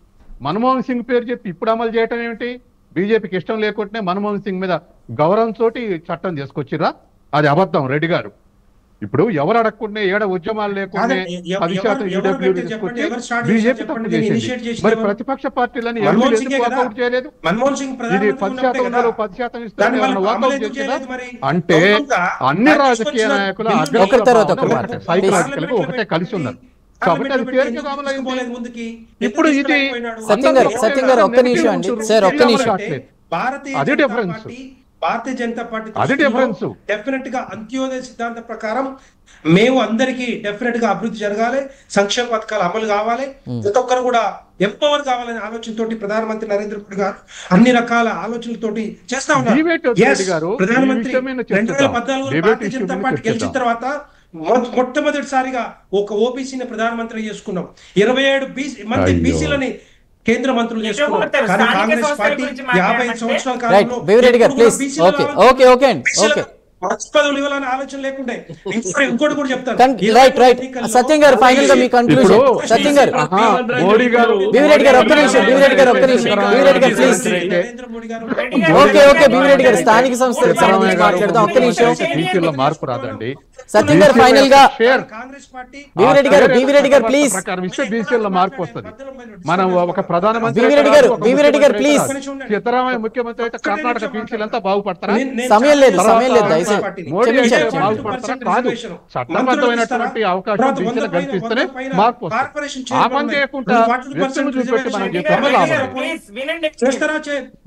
మన్మోహన్ సింగ్ పేరు చెప్పి ఇప్పుడు అమలు చేయటం ఏమిటి? బీజేపీకి ఇష్టం లేకుంటే మన్మోహన్ సింగ్ మీద గౌరవంతో చట్టం తీసుకొచ్చిర్రా? అది అబద్ధం. రెడ్డి గారు ఇప్పుడు ఎవరు అడగకుండా ఏడ ఉద్యమాలు లేకుండా 10% ఈడబ్ల్యూ తీసుకొచ్చి బీజేపీ తప్పు చేసింది. మరి ప్రతిపక్ష పార్టీలని వాకౌట్ చేయలేదు? ఇది 10% 10% ఇస్తే వాకౌట్ చేసేదా? అంటే అన్ని రాజకీయ నాయకుల సైకలాజికల్ ఒకటే కలిసి ఉన్నారు కాబట్టి అది పేరుకి అమలైంది. ఇప్పుడు ఇది సత్యం గారు ఒక్క నిమిషం అండి సార్, ఒక్క నిమిషం. అది difference. Bharatiya Janata party definite గా అంత్యోదయ సిద్ధాంత ప్రకారం మేము అందరికీ డెఫినెట్ గా అభివృద్ధి జరగాలి, సంక్షేమ పథకాలు అమలు కావాలి, ప్రతి ఒక్కరు కూడా ఎంపవర్ కావాలనే ఆలోచనతోటి ప్రధానమంత్రి నరేంద్ర మోడీ గారు అన్ని రకాల ఆలోచనలతోటి చేస్తా ఉన్నారు. ప్రధానమంత్రి 2014 భారతీయ జనతా పార్టీ గెలిచిన తర్వాత మొట్టమొదటిసారిగా ఒక ఓబీసీని ప్రధానమంత్రి చేసుకున్నాం. 27 మంది బీసీలని కేంద్ర మంత్రులు చేసుకున్నారు. కానీ కాంగ్రెస్ పార్టీ 55 సంవత్సరాల కాలంలో పదవులు ఇవ్వాలని ఆలోచన లేకుండే. ఇంకోటి కూడా చెప్తాను. సత్యం గారు ఫైనల్ గా మీ కన్క్లూజన్. సత్యం గారు, మోడీ గారు, బీవిరెడ్డి గారు ఒక్క నిమిషం. బీవిరెడ్డి గారు ప్లీజ్. ఓకే బీవిరెడ్డి గారు స్థానిక సంస్థలకు సంబంధించి మాట్లాడదాం. ఒక్క నిమిషం. మార్పు రాదండి. సత్యం గారు ఫైనల్ గా. బీవిరెడ్డి గారు ప్లీజ్. బీసీలో మార్పు వస్తుంది. మనం ఒక ప్రధానమంత్రి బీవిరెడ్డి గారు ప్లీజ్. సిద్ధరామయ్య ముఖ్యమంత్రి అయితే కర్ణాటక బీసీలంతా బాగుపడతారా? సమయం లేదు. మోడీ బాగుపడతారా? కాదు. చట్టబద్ధమైనటువంటి అవకాశం బీసీలకు కల్పిస్తేనే మార్పు వస్తుంది. ఆ పని చేయకుండా వ్యక్తులు చూపెట్టి మనం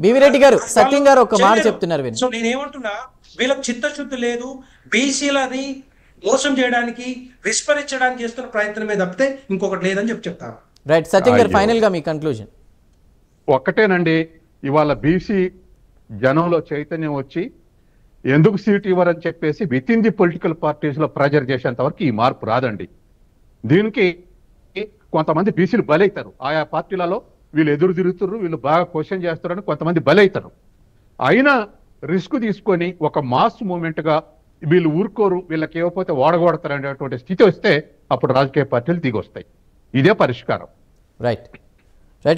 బీవిరెడ్డి గారు, సత్యం గారు ఒక మాట చెప్తున్నారు. సో నేనేమంటున్నా, వీళ్ళకి చిత్తశుద్ధి లేదు. బీసీలని మోసం చేయడానికి, విస్మరించడానికి చేస్తున్న ప్రయత్నమే తప్పితే ఇంకొకటి లేదని చెప్తాను. రైట్. సత్యం గారు ఫైనల్ గా మీ కన్క్లూజన్. ఒక్కటేనండి, ఇవాళ బీసీ జనంలో చైతన్యం వచ్చి ఎందుకు సీట్ ఇవ్వరని చెప్పేసి విత్ ఇన్ ది పొలిటికల్ పార్టీస్లో ప్రెజర్ చేసేంత వరకు ఈ మార్పు రాదండి. దీనికి కొంతమంది బీసీలు బలవుతారు, ఆయా పార్టీలలో వీళ్ళు ఎదురు తిరుగుతారు, వీళ్ళు బాగా క్వశ్చన్ చేస్తారని కొంతమంది బలవుతారు. అయినా రిస్క్ తీసుకొని ఒక మాస్ మూమెంట్గా వీళ్ళు ఊరుకోరు, వీళ్ళకి ఇవ్వకపోతే ఓడగొడతారు అనేటువంటి స్థితి వస్తే అప్పుడు రాజకీయ పార్టీలు దిగి వస్తాయి. ఇదే పరిష్కారం. రైట్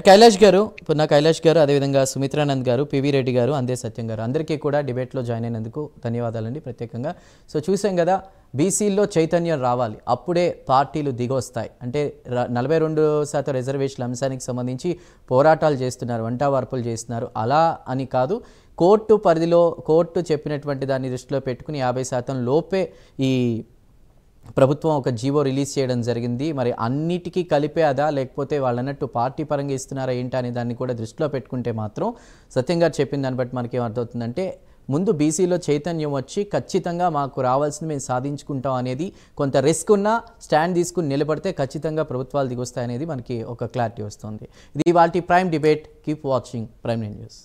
కైలాష్ గారు, పున్నా కైలాష్ గారు, అదేవిధంగా సుమిత్రానంద్ గారు, పివి రెడ్డి గారు, అందే సత్యం గారు, అందరికీ కూడా డిబేట్లో జాయిన్ అయినందుకు ధన్యవాదాలండి ప్రత్యేకంగా. సో చూసాం కదా, బీసీల్లో చైతన్యం రావాలి, అప్పుడే పార్టీలు దిగొస్తాయి. అంటే 42% రిజర్వేషన్ల అంశానికి సంబంధించి పోరాటాలు చేస్తున్నారు, వంటావార్పులు చేస్తున్నారు, అలా అని కాదు. కోర్టు పరిధిలో కోర్టు చెప్పినటువంటి దాన్ని దృష్టిలో పెట్టుకుని 50% లోపే ఈ ప్రభుత్వం ఒక జీవో రిలీజ్ చేయడం జరిగింది. మరి అన్నిటికీ కలిపే అదా, లేకపోతే వాళ్ళు అన్నట్టు పార్టీ పరంగా ఇస్తున్నారా ఏంటి అనే దాన్ని కూడా దృష్టిలో పెట్టుకుంటే మాత్రం సత్యం గారు చెప్పిన దాన్ని బట్టి మనకి ఏమర్థమవుతుందంటే, ముందు బీసీలో చైతన్యం వచ్చి ఖచ్చితంగా మాకు రావాల్సింది మేము సాధించుకుంటాం అనేది, కొంత రిస్క్ ఉన్నా స్టాండ్ తీసుకుని నిలబడితే ఖచ్చితంగా ప్రభుత్వాలు దిగొస్తాయి అనేది మనకి ఒక క్లారిటీ వస్తుంది. ఇది ఇవాల్టి prime debate. Keep watching prime news.